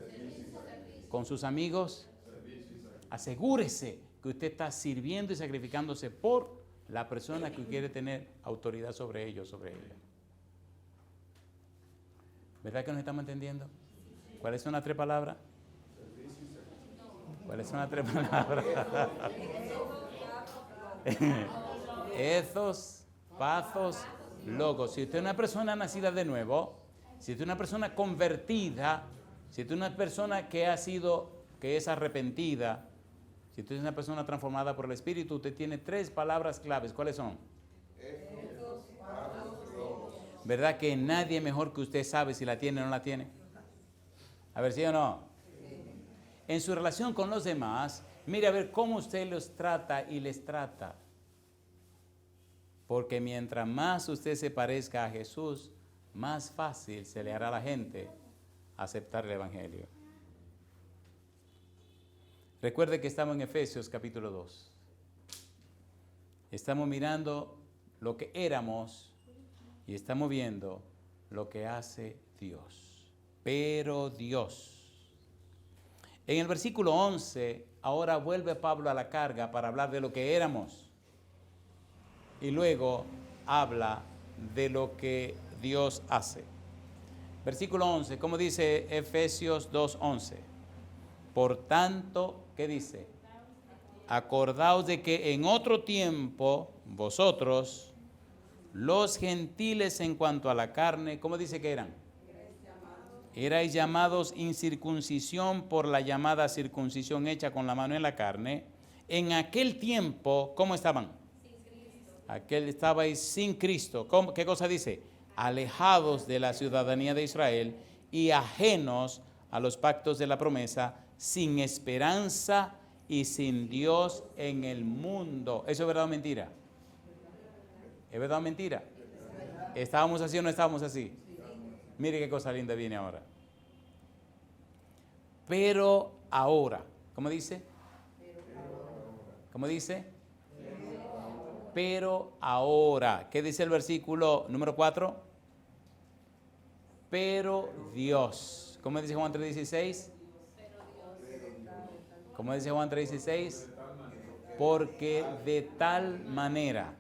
Con sus amigos, asegúrese que usted está sirviendo y sacrificándose por la persona que quiere tener autoridad sobre ellos, sobre ella. ¿Verdad que nos estamos entendiendo? ¿Cuáles son las tres palabras? ¿Cuáles son las tres palabras? Ethos, pathos, logos. Si usted es una persona nacida de nuevo, si usted es una persona convertida, si usted es una persona que es arrepentida, si usted es una persona transformada por el Espíritu, usted tiene tres palabras claves. ¿Cuáles son? ¿Verdad que nadie mejor que usted sabe si la tiene o no la tiene? A ver, ¿sí o no? En su relación con los demás, mire a ver cómo usted los trata y les trata. Porque mientras más usted se parezca a Jesús, más fácil se le hará a la gente aceptar el Evangelio. Recuerde que estamos en Efesios capítulo 2. Estamos mirando lo que éramos y estamos viendo lo que hace Dios. Pero Dios. En el versículo 11, ahora vuelve Pablo a la carga para hablar de lo que éramos. Y luego habla de lo que Dios hace. Versículo 11, ¿cómo dice Efesios 2:11? Por tanto, ¿qué dice? Acordaos de que en otro tiempo vosotros, los gentiles en cuanto a la carne, ¿cómo dice que eran? Erais llamados incircuncisión por la llamada circuncisión hecha con la mano en la carne. En aquel tiempo, ¿cómo estaban? Estabais sin Cristo. ¿Qué cosa dice? Alejados de la ciudadanía de Israel y ajenos a los pactos de la promesa, sin esperanza y sin Dios en el mundo. ¿Eso es verdad o mentira? ¿Es verdad o mentira? ¿Estábamos así o no estábamos así? Mire qué cosa linda viene ahora. Pero ahora, ¿cómo dice? ¿Cómo dice? Pero ahora, ¿qué dice el versículo número 4? Pero Dios, ¿cómo dice Juan 3:16? ¿Cómo dice Juan 3:16? Porque de tal manera,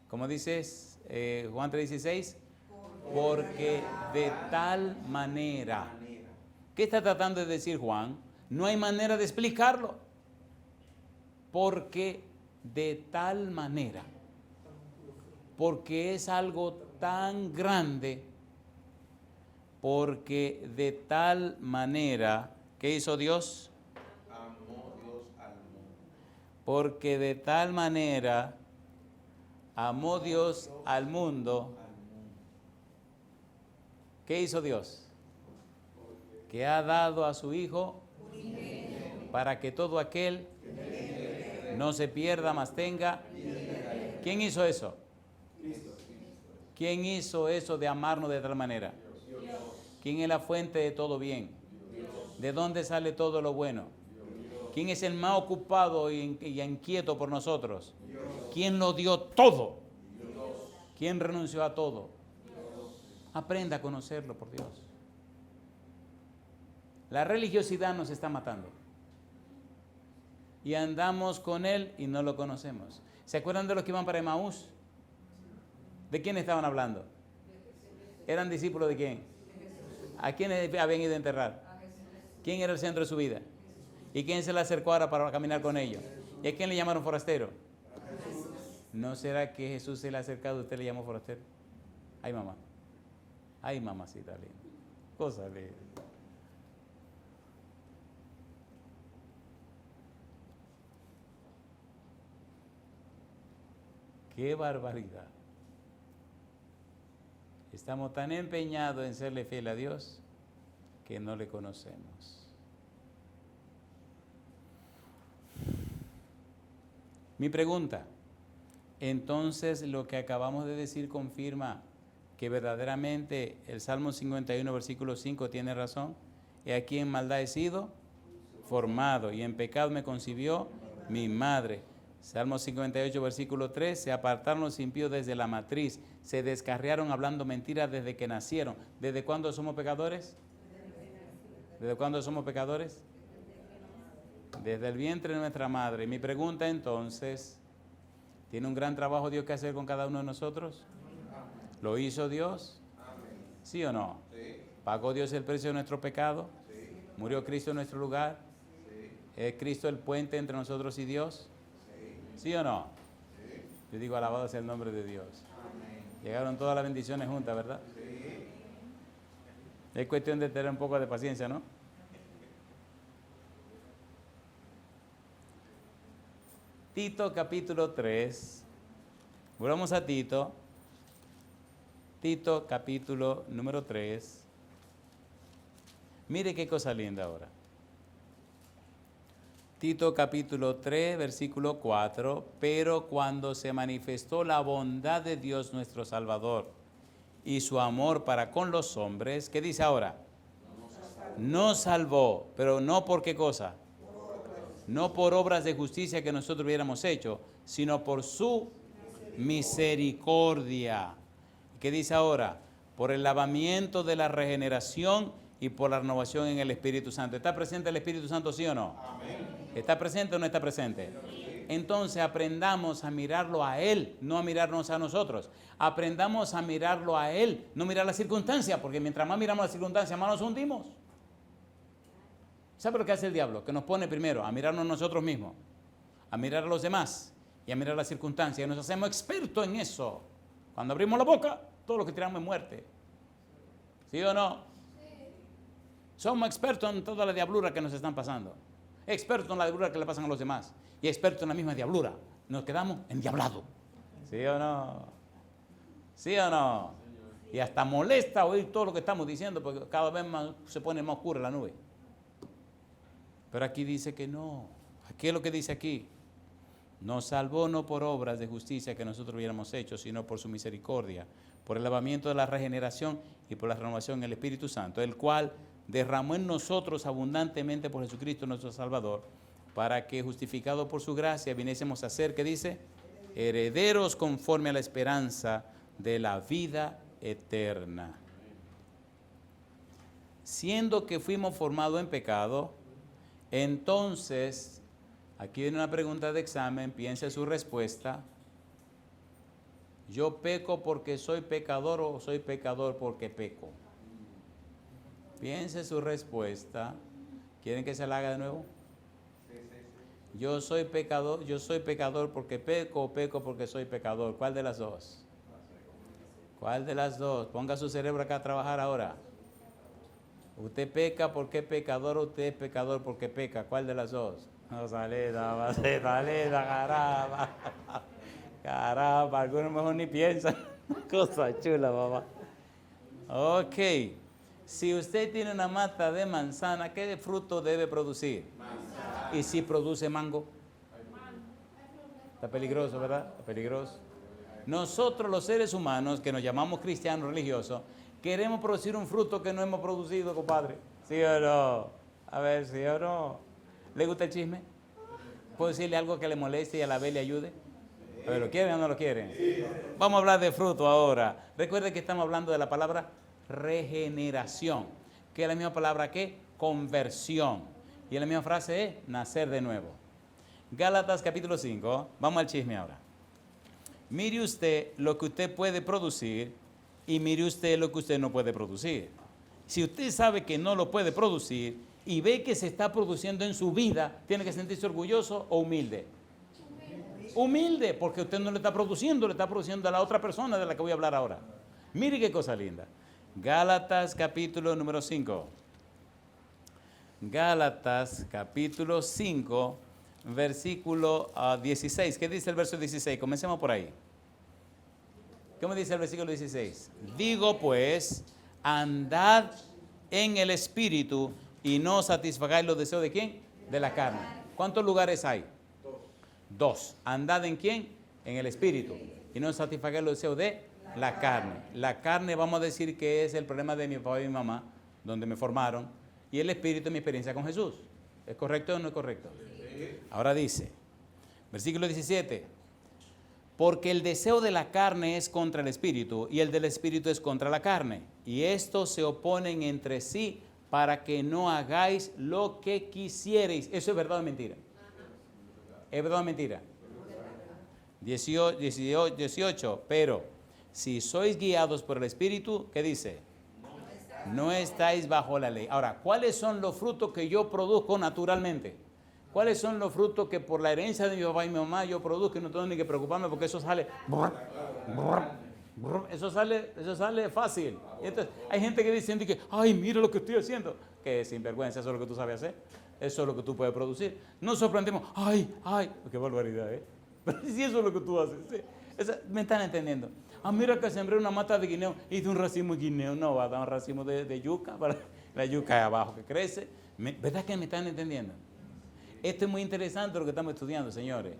¿cómo dices Juan 3:16? Porque de tal manera. ¿Qué está tratando de decir Juan? No hay manera de explicarlo. Porque de tal manera. Porque es algo tan grande. Porque de tal manera, ¿qué hizo Dios? Amó Dios al mundo. Porque de tal manera amó Dios al mundo. ¿Qué hizo Dios? Que ha dado a su Hijo para que todo aquel no se pierda, mas tenga. ¿Quién hizo eso? ¿Quién hizo eso de amarnos de tal manera? ¿Quién es la fuente de todo bien? ¿De dónde sale todo lo bueno? ¿Quién es el más ocupado y inquieto por nosotros? ¿Quién lo dio todo? ¿Quién renunció a todo? Aprenda a conocerlo, por Dios. La religiosidad nos está matando. Y andamos con él y no lo conocemos. ¿Se acuerdan de los que iban para Emaús? ¿De quién estaban hablando? ¿Eran discípulos de quién? ¿A quién habían ido a enterrar? ¿Quién era el centro de su vida? ¿Y quién se le acercó ahora para caminar con ellos? ¿Y a quién le llamaron forastero? ¿No será que Jesús se le ha acercado y usted le llamó forastero? Ay, mamá. Ay, mamacita linda. Cosa linda. ¡Qué barbaridad! Estamos tan empeñados en serle fiel a Dios que no le conocemos. Mi pregunta, entonces lo que acabamos de decir confirma que verdaderamente el Salmo 51, versículo 5 tiene razón. He aquí en maldad he sido formado y en pecado me concibió mi madre. Salmo 58, versículo 3, se apartaron los impíos desde la matriz, se descarriaron hablando mentiras desde que nacieron. ¿Desde cuándo somos pecadores? ¿Desde cuándo somos pecadores? Desde el vientre de nuestra madre. Mi pregunta entonces, ¿tiene un gran trabajo Dios que hacer con cada uno de nosotros? ¿Lo hizo Dios? ¿Sí o no? ¿Pagó Dios el precio de nuestro pecado? ¿Murió Cristo en nuestro lugar? ¿Es Cristo el puente entre nosotros y Dios? ¿Sí o no? Yo digo, alabado sea el nombre de Dios. Llegaron todas las bendiciones juntas, ¿verdad? Es cuestión de tener un poco de paciencia, ¿no? Tito capítulo 3. Volvamos a Tito. Tito capítulo número 3. Mire qué cosa linda ahora. Tito capítulo 3, versículo 4. Pero cuando se manifestó la bondad de Dios nuestro Salvador y su amor para con los hombres, ¿qué dice ahora? Nos salvó, pero no por qué cosa. No por obras de justicia que nosotros hubiéramos hecho, sino por su misericordia. ¿Qué dice ahora? Por el lavamiento de la regeneración y por la renovación en el Espíritu Santo. ¿Está presente el Espíritu Santo, sí o no? Amén. ¿Está presente o no está presente? Entonces aprendamos a mirarlo a Él, no a mirarnos a nosotros. Aprendamos a mirarlo a Él, no mirar las circunstancias, porque mientras más miramos las circunstancias, más nos hundimos. ¿Sabe lo que hace el diablo? Que nos pone primero a mirarnos nosotros mismos, a mirar a los demás y a mirar las circunstancias. Y nos hacemos expertos en eso. Cuando abrimos la boca, todo lo que tiramos es muerte. ¿Sí o no? Somos expertos en toda la diablura que nos están pasando. Expertos en la diablura que le pasan a los demás. Y expertos en la misma diablura. Nos quedamos endiablados. ¿Sí o no? ¿Sí o no? Y hasta molesta oír todo lo que estamos diciendo porque cada vez más se pone más oscura la nube. Pero aquí dice que no. ¿Qué es lo que dice aquí? Nos salvó no por obras de justicia que nosotros hubiéramos hecho, sino por su misericordia, por el lavamiento de la regeneración y por la renovación del Espíritu Santo, el cual derramó en nosotros abundantemente por Jesucristo nuestro Salvador, para que, justificados por su gracia, viniésemos a ser, ¿qué dice? Herederos conforme a la esperanza de la vida eterna. Siendo que fuimos formados en pecado, entonces, aquí viene una pregunta de examen, piense su respuesta. ¿Yo peco porque soy pecador o soy pecador porque peco? Piense su respuesta. ¿Quieren que se la haga de nuevo? Yo soy pecador porque peco o peco porque soy pecador. ¿Cuál de las dos? ¿Cuál de las dos? Ponga su cerebro acá a trabajar ahora. ¿Usted peca porque es pecador o usted es pecador porque peca? ¿Cuál de las dos? No, salida, caramba. Caramba, algunos mejor ni piensan. Cosa chula, papá. Ok. Si usted tiene una mata de manzana, ¿qué fruto debe producir? Manzana. ¿Y si produce mango? Está peligroso, ¿verdad? Está peligroso. Nosotros los seres humanos, que nos llamamos cristianos religiosos, queremos producir un fruto que no hemos producido, compadre. ¿Sí o no? A ver, ¿sí o no? ¿Le gusta el chisme? ¿Puedo decirle algo que le moleste y a la vez le ayude? ¿Pero lo quieren o no lo quieren? Vamos a hablar de fruto ahora. Recuerden que estamos hablando de la palabra regeneración, que es la misma palabra que conversión. Y la misma frase es nacer de nuevo. Gálatas capítulo 5, vamos al chisme ahora. Mire usted lo que usted puede producir y mire usted lo que usted no puede producir. Si usted sabe que no lo puede producir y ve que se está produciendo en su vida, ¿tiene que sentirse orgulloso o humilde? Humilde, porque usted no le está produciendo a la otra persona de la que voy a hablar ahora. Mire qué cosa linda. Gálatas capítulo número 5. Gálatas capítulo 5, versículo 16. ¿Qué dice el verso 16? Comencemos por ahí. ¿Cómo dice el versículo 16? Digo pues, andad en el Espíritu y no satisfagáis los deseos ¿de quién? De la carne. ¿Cuántos lugares hay? Dos. ¿Andad en quién? En el Espíritu. Y no satisfagáis los deseos de la carne. La carne, vamos a decir que es el problema de mi papá y mi mamá, donde me formaron. Y el Espíritu es mi experiencia con Jesús. ¿Es correcto o no es correcto? Ahora dice, versículo 17. Porque el deseo de la carne es contra el Espíritu y el del Espíritu es contra la carne. Y estos se oponen entre sí para que no hagáis lo que quisierais. ¿Eso es verdad o mentira? ¿Es verdad o mentira? 18. Pero si sois guiados por el Espíritu, ¿qué dice? No estáis bajo la ley. Ahora, ¿cuáles son los frutos que yo produzco naturalmente? ¿Cuáles son los frutos que por la herencia de mi papá y mi mamá yo produzco y no tengo ni que preocuparme porque eso sale? Eso sale fácil. Y entonces, hay gente que dice que, ay, mira lo que estoy haciendo. Que sinvergüenza, eso es lo que tú sabes hacer. Eso es lo que tú puedes producir. No sorprendemos, ay, qué barbaridad, ¿eh? Si eso es lo que tú haces. ¿Sí? ¿Me están entendiendo? Ah, mira que sembré una mata de guineo, hice un racimo de guineo. No, va a dar un racimo de yuca, para la yuca de abajo que crece. ¿Verdad que me están entendiendo? Esto es muy interesante lo que estamos estudiando, señores.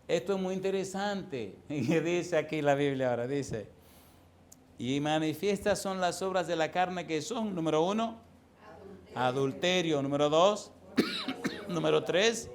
Esto es muy interesante. Y dice aquí la Biblia ahora, dice, y manifiestas son las obras de la carne que son, número 1, adulterio, número 2, número 3,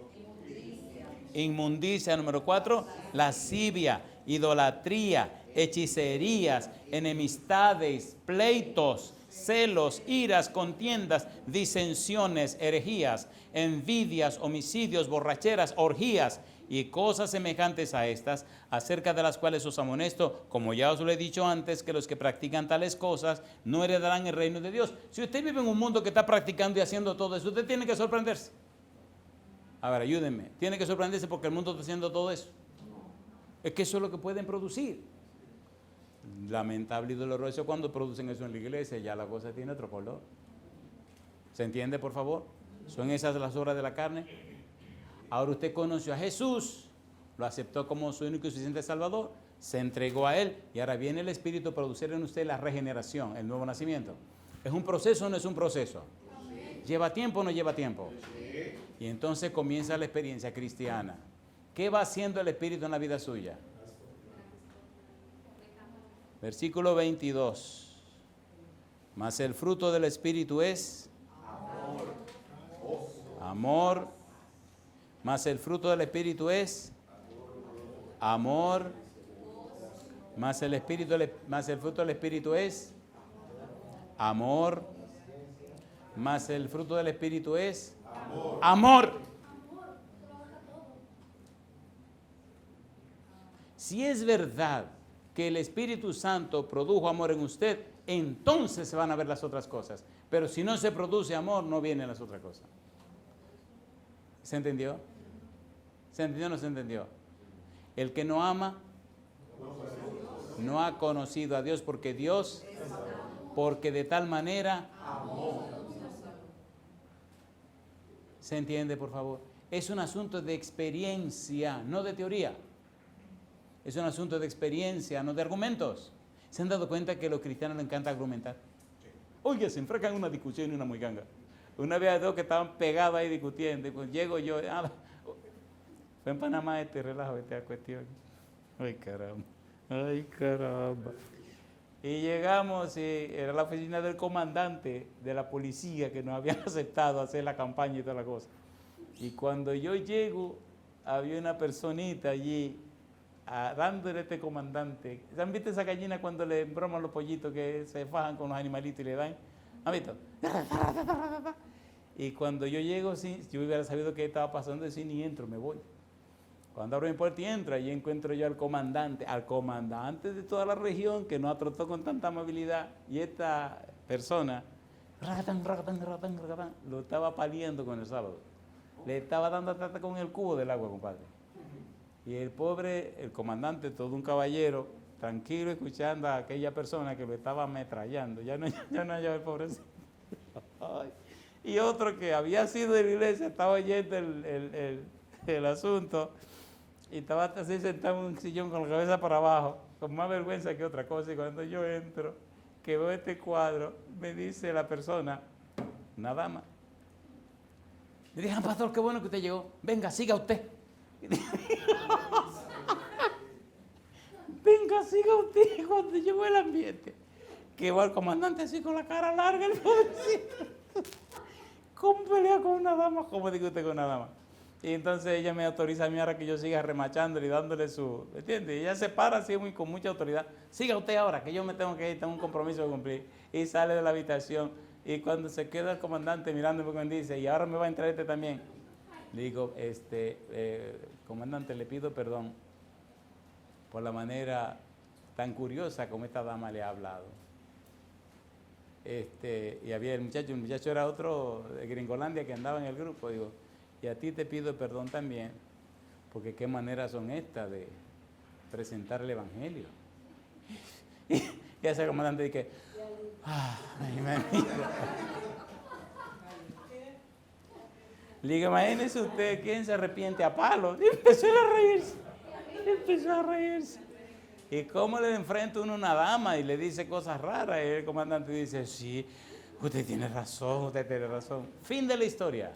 inmundicia, número 4, lascivia, idolatría, hechicerías, enemistades, pleitos, celos, iras, contiendas, disensiones, herejías, envidias, homicidios, borracheras, orgías y cosas semejantes a estas, acerca de las cuales os amonesto, como ya os lo he dicho antes, que los que practican tales cosas no heredarán el reino de Dios. Si usted vive en un mundo que está practicando y haciendo todo eso, usted tiene que sorprenderse. A ver, ayúdenme. Tiene que sorprenderse porque el mundo está haciendo todo eso. Es que eso es lo que pueden producir. Lamentable y doloroso cuando producen eso en la iglesia, ya la cosa tiene otro color. ¿Se entiende, por favor? ¿Son esas las obras de la carne? Ahora usted conoció a Jesús, lo aceptó como su único y suficiente Salvador, se entregó a Él y ahora viene el Espíritu a producir en usted la regeneración, el nuevo nacimiento. ¿Es un proceso o no es un proceso? ¿Lleva tiempo o no lleva tiempo? Y entonces comienza la experiencia cristiana. ¿Qué va haciendo el Espíritu en la vida suya? Versículo 22. Mas el fruto del Espíritu es amor. Mas el fruto del Espíritu es amor. Mas el fruto del Espíritu es amor. Mas el fruto del Espíritu es amor. Si es verdad que el Espíritu Santo produjo amor en usted, entonces se van a ver las otras cosas. Pero si no se produce amor, no vienen las otras cosas. ¿Se entendió? ¿Se entendió o no se entendió? El que no ama no ha conocido a Dios, porque de tal manera ¿se entiende, por favor? Es un asunto de experiencia, no de teoría. Es un asunto de experiencia, no de argumentos. ¿Se han dado cuenta que a los cristianos les encanta argumentar? Oye, se enfracan en una discusión y una moiganga. Una vez hay dos que estaban pegados ahí discutiendo, y pues llego yo, fue en Panamá relajo, esta cuestión. Ay, caramba. Y llegamos, y era la oficina del comandante de la policía que nos habían aceptado hacer la campaña y toda la cosa. Y cuando yo llego, había una personita allí dándole a este comandante. ¿Han visto esa gallina cuando le embroman los pollitos que se fajan con los animalitos y le dan? ¿Han visto? Y cuando yo llego, si yo hubiera sabido qué estaba pasando, decir, ni entro, me voy. Cuando abro mi puerta y entro, allí encuentro yo al comandante de toda la región que nos trató con tanta amabilidad. Y esta persona, lo estaba paliando con el sábado. Le estaba dando tata con el cubo del agua, compadre. Y el comandante, todo un caballero, tranquilo, escuchando a aquella persona que lo estaba ametrallando. Ya no hallaba el pobrecito. Y otro que había sido de la iglesia, estaba oyendo el asunto, y estaba así sentado en un sillón con la cabeza para abajo, con más vergüenza que otra cosa. Y cuando yo entro, que veo este cuadro, me dice la persona, una dama, le dije, pastor, qué bueno que usted llegó, venga, siga usted. Venga, siga usted. Cuando llegó el ambiente, que va el comandante así con la cara larga, el pobrecito, ¿cómo pelea con una dama? ¿Cómo dice usted con una dama? Y entonces ella me autoriza a mí ahora que yo siga remachándole y dándole ¿me entiende? Y ella se para así con mucha autoridad. Siga usted ahora, que yo me tengo que ir, tengo un compromiso que cumplir. Y sale de la habitación. Y cuando se queda el comandante mirándome, cuando dice, y ahora me va a entrar este también. Le digo, comandante, le pido perdón por la manera tan curiosa como esta dama le ha hablado. Y había el muchacho era otro de Gringolandia que andaba en el grupo. Digo, y a ti te pido perdón también, porque qué maneras son estas de presentar el Evangelio. Y ese comandante dice, le digo, imagínese usted, ¿quién se arrepiente a palo? Y empezó a reírse. ¿Y cómo le enfrenta uno a una dama y le dice cosas raras? Y el comandante dice, sí, usted tiene razón. Fin de la historia.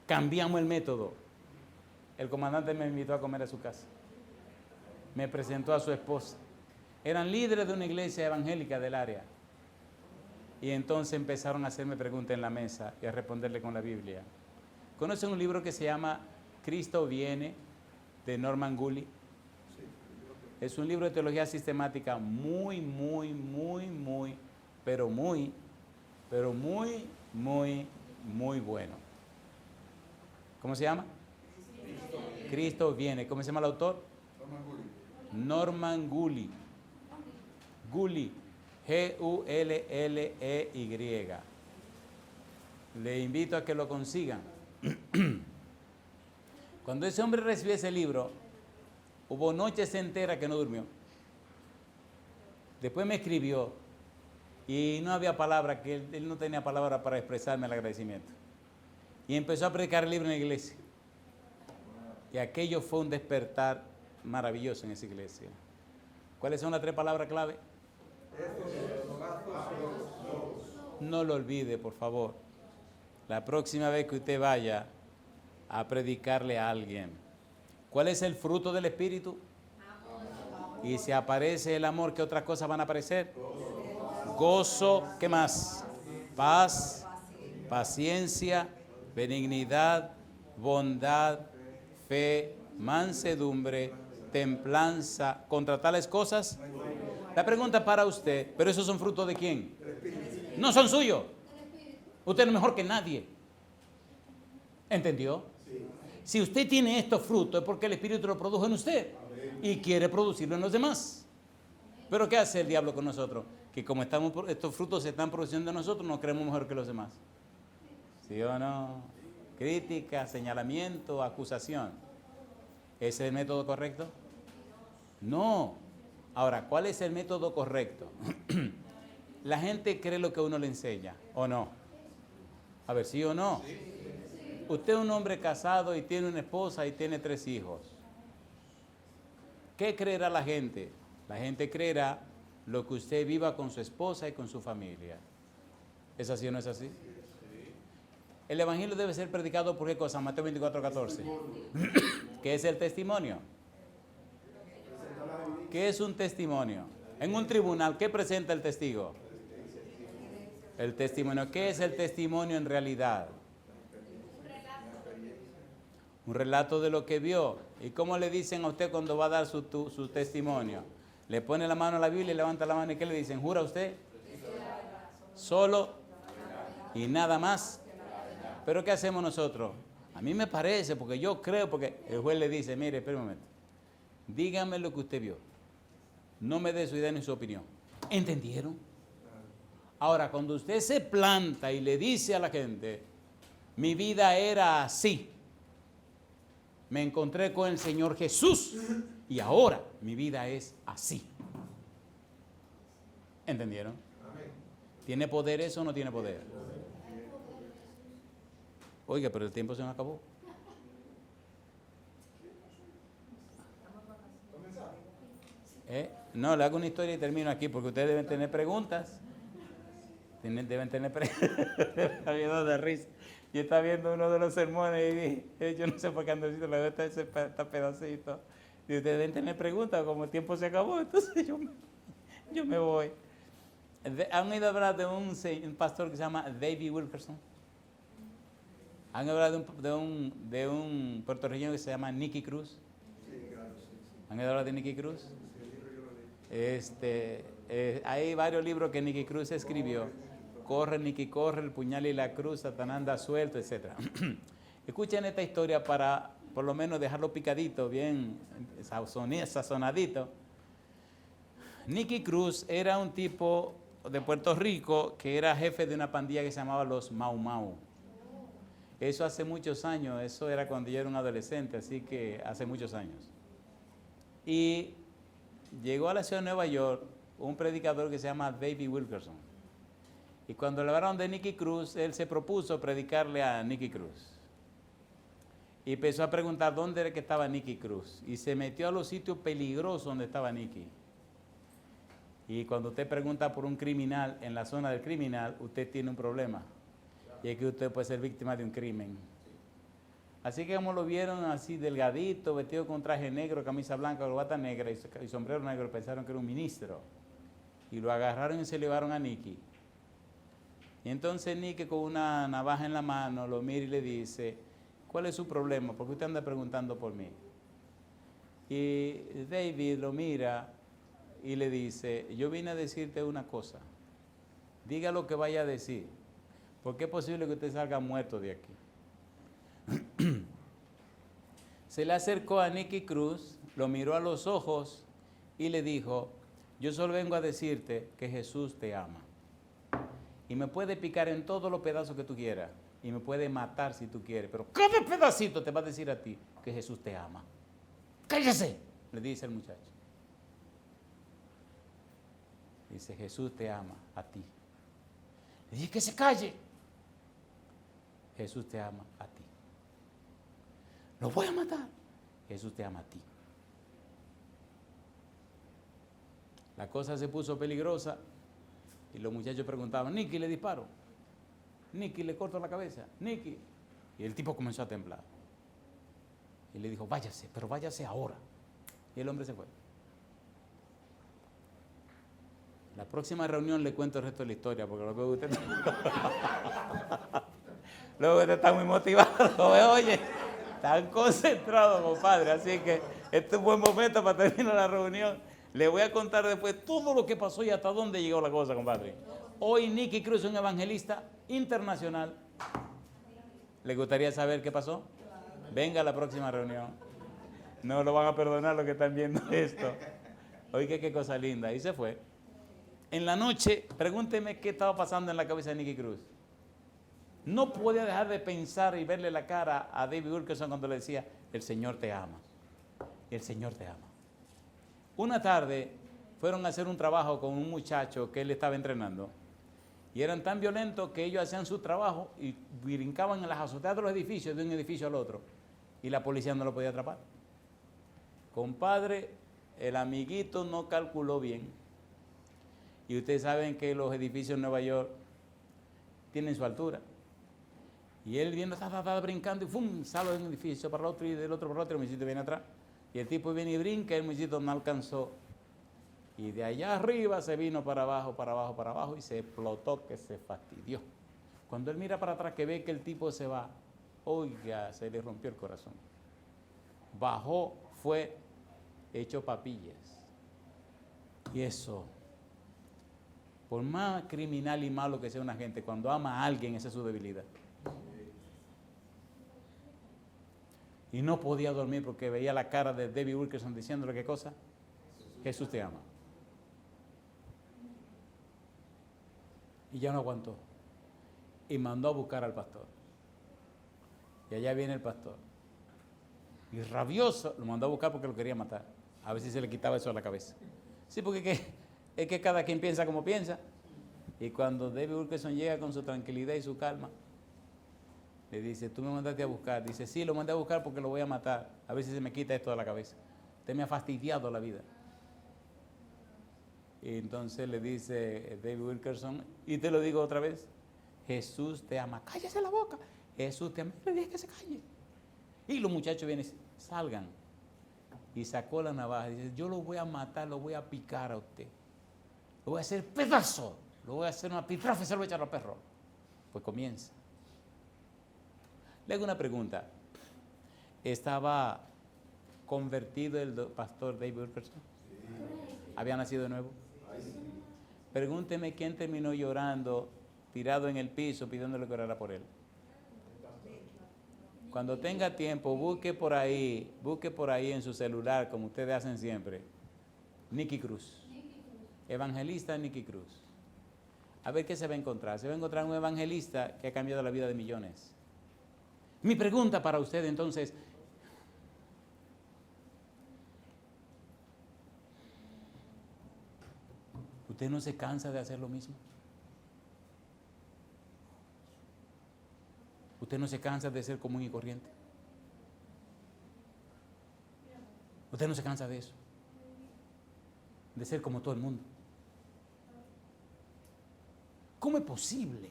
Cambiamos el método. El comandante me invitó a comer a su casa. Me presentó a su esposa. Eran líderes de una iglesia evangélica del área. Y entonces empezaron a hacerme preguntas en la mesa y a responderle con la Biblia. ¿Conocen un libro que se llama Cristo viene, de Norman Gulley? Es un libro de teología sistemática muy bueno. ¿Cómo se llama? Cristo viene. ¿Cómo se llama el autor? Norman Gulley. Gulley. Gulley. Le invito a que lo consigan. Cuando ese hombre recibió ese libro, hubo noches enteras que no durmió. Después me escribió y no había palabra, que él no tenía palabra para expresarme el agradecimiento. Y empezó a predicar el libro en la iglesia. Y aquello fue un despertar maravilloso en esa iglesia. ¿Cuáles son las 3 palabras clave? No lo olvide, por favor. La próxima vez que usted vaya a predicarle a alguien, ¿Cuál es el fruto del Espíritu? Y si aparece el amor, ¿qué otras cosas van a aparecer? Gozo, ¿qué más? Paz, paciencia, benignidad, bondad, fe, mansedumbre, templanza. ¿Contra tales cosas? La pregunta para usted, ¿pero esos son frutos de quién? No son suyos. Usted no es mejor que nadie. ¿Entendió? Si usted tiene estos frutos es porque el Espíritu lo produjo en usted y quiere producirlo en los demás. ¿Pero qué hace el diablo con nosotros? Que como estos frutos se están produciendo en nosotros, nos creemos mejor que los demás. ¿Sí o no? Crítica, señalamiento, acusación. ¿Ese es el método correcto? No. Ahora, ¿cuál es el método correcto? La gente cree lo que uno le enseña, ¿o no? A ver, ¿sí o no? Usted es un hombre casado y tiene una esposa y tiene 3 hijos. ¿Qué creerá la gente? La gente creerá lo que usted viva con su esposa y con su familia. ¿Es así o no es así? El evangelio debe ser predicado por qué cosa? Mateo 24:14. ¿Qué es el testimonio? ¿Qué es un testimonio? En un tribunal, ¿qué presenta el testigo? El testimonio. ¿Qué es el testimonio en realidad? Un relato de lo que vio. ¿Y cómo le dicen a usted cuando va a dar su testimonio? Le pone la mano a la Biblia y levanta la mano y ¿qué le dicen? ¿Jura usted? Solo y nada más. ¿Pero qué hacemos nosotros? A mí me parece, porque yo creo, porque el juez le dice, mire, espera un momento, dígame lo que usted vio. No me dé su idea ni su opinión. ¿Entendieron? Ahora, cuando usted se planta y le dice a la gente, mi vida era así, me encontré con el Señor Jesús y ahora mi vida es así. ¿Entendieron? ¿Tiene poder eso o no tiene poder? Oiga, pero el tiempo se me acabó. No, le hago una historia y termino aquí porque ustedes deben tener preguntas. Deben tener preguntas. Está viendo de risa. Yo estaba viendo uno de los sermones y dije, yo no sé por qué Andresito le gusta ese pedacito. Y ustedes deben tener preguntas, como el tiempo se acabó, entonces yo me voy. ¿Han oído hablar de un pastor que se llama David Wilkerson? ¿Han hablado de un puertorriqueño que se llama Nicky Cruz? ¿Han oído hablar de Nicky Cruz? Hay varios libros que Nicky Cruz escribió. Corre, Nicky, corre, el puñal y la cruz, Satanás anda suelto, etc. Escuchen esta historia para, por lo menos, dejarlo picadito, bien sazonadito. Nicky Cruz era un tipo de Puerto Rico que era jefe de una pandilla que se llamaba los Mau Mau. Eso hace muchos años, eso era cuando yo era un adolescente, así que hace muchos años. Y llegó a la ciudad de Nueva York un predicador que se llama David Wilkerson. Y cuando le hablaron de Nicky Cruz, él se propuso predicarle a Nicky Cruz. Y empezó a preguntar dónde era que estaba Nicky Cruz. Y se metió a los sitios peligrosos donde estaba Nicky. Y cuando usted pregunta por un criminal en la zona del criminal, usted tiene un problema. Y es que usted puede ser víctima de un crimen. Así que como lo vieron así delgadito, vestido con traje negro, camisa blanca, corbata negra y sombrero negro, pensaron que era un ministro. Y lo agarraron y se le llevaron a Nicky. Y entonces Nicky con una navaja en la mano lo mira y le dice, ¿cuál es su problema? ¿Por qué usted anda preguntando por mí? Y David lo mira y le dice, yo vine a decirte una cosa. Diga lo que vaya a decir. Porque es posible que usted salga muerto de aquí. Se le acercó a Nicky Cruz, lo miró a los ojos y le dijo, yo solo vengo a decirte que Jesús te ama. Y me puede picar en todos los pedazos que tú quieras. Y me puede matar si tú quieres. Pero cada pedacito te va a decir a ti que Jesús te ama. ¡Cállese!, le dice el muchacho. Dice, Jesús te ama a ti. Le dije que se calle. Jesús te ama a ti. Lo voy a matar. Jesús te ama a ti. La cosa se puso peligrosa y los muchachos preguntaban, Nicky, le disparo. Nicky, le corto la cabeza. Nicky. Y el tipo comenzó a temblar. Y le dijo, váyase, pero váyase ahora. Y el hombre se fue. La próxima reunión le cuento el resto de la historia, porque luego usted, luego usted está muy motivado, oye, tan concentrado, compadre. Así que este es un buen momento para terminar la reunión. Le voy a contar después todo lo que pasó y hasta dónde llegó la cosa, compadre. Hoy Nicky Cruz es un evangelista internacional. ¿Le gustaría saber qué pasó? Venga a la próxima reunión. No lo van a perdonar los que están viendo esto. Oiga, qué cosa linda. Y se fue. En la noche, pregúnteme qué estaba pasando en la cabeza de Nicky Cruz. No podía dejar de pensar y verle la cara a David Wilkerson cuando le decía, el Señor te ama. El Señor te ama. Una tarde fueron a hacer un trabajo con un muchacho que él estaba entrenando. Y eran tan violentos que ellos hacían su trabajo y brincaban en las azoteas de los edificios, de un edificio al otro. Y la policía no lo podía atrapar. Compadre, el amiguito no calculó bien. Y ustedes saben que los edificios en Nueva York tienen su altura. Y él viendo, estaba brincando y ¡fum! Sale de un edificio para el otro y del otro para el otro, el muchachito viene atrás. Y el tipo viene y brinca, el muchachito no alcanzó. Y de allá arriba se vino para abajo, para abajo, para abajo y se explotó, que se fastidió. Cuando él mira para atrás que ve que el tipo se va, oiga, se le rompió el corazón. Bajó, fue hecho papillas. Y eso, por más criminal y malo que sea una gente, cuando ama a alguien, esa es su debilidad. Y no podía dormir porque veía la cara de David Wilkerson diciéndole qué cosa. Jesús te ama. Y ya no aguantó. Y mandó a buscar al pastor. Y allá viene el pastor. Y rabioso lo mandó a buscar porque lo quería matar. A ver si se le quitaba eso a la cabeza. Sí, porque es que cada quien piensa como piensa. Y cuando David Wilkerson llega con su tranquilidad y su calma, le dice, tú me mandaste a buscar. Dice, sí, lo mandé a buscar porque lo voy a matar. A ver si se me quita esto de la cabeza. Usted me ha fastidiado la vida. Y entonces le dice David Wilkerson, y te lo digo otra vez, Jesús te ama. Cállese la boca. Jesús te ama. Le dije que se calle. Y los muchachos vienen, salgan. Y sacó la navaja y dice, yo lo voy a matar, lo voy a picar a usted. Lo voy a hacer pedazo. Lo voy a hacer una pitrafa y se lo voy a echar a los perros. Pues comienza. Le hago una pregunta. ¿Estaba convertido el pastor David Wilkerson? ¿Había nacido de nuevo? Pregúnteme quién terminó llorando, tirado en el piso, pidiéndole que orara por él. Cuando tenga tiempo, busque por ahí en su celular, como ustedes hacen siempre, Nicky Cruz. Evangelista Nicky Cruz. A ver qué se va a encontrar. Se va a encontrar un evangelista que ha cambiado la vida de millones. Mi pregunta para usted entonces, ¿usted no se cansa de hacer lo mismo? ¿Usted no se cansa de ser común y corriente? ¿Usted no se cansa de eso? De ser como todo el mundo. ¿Cómo es posible,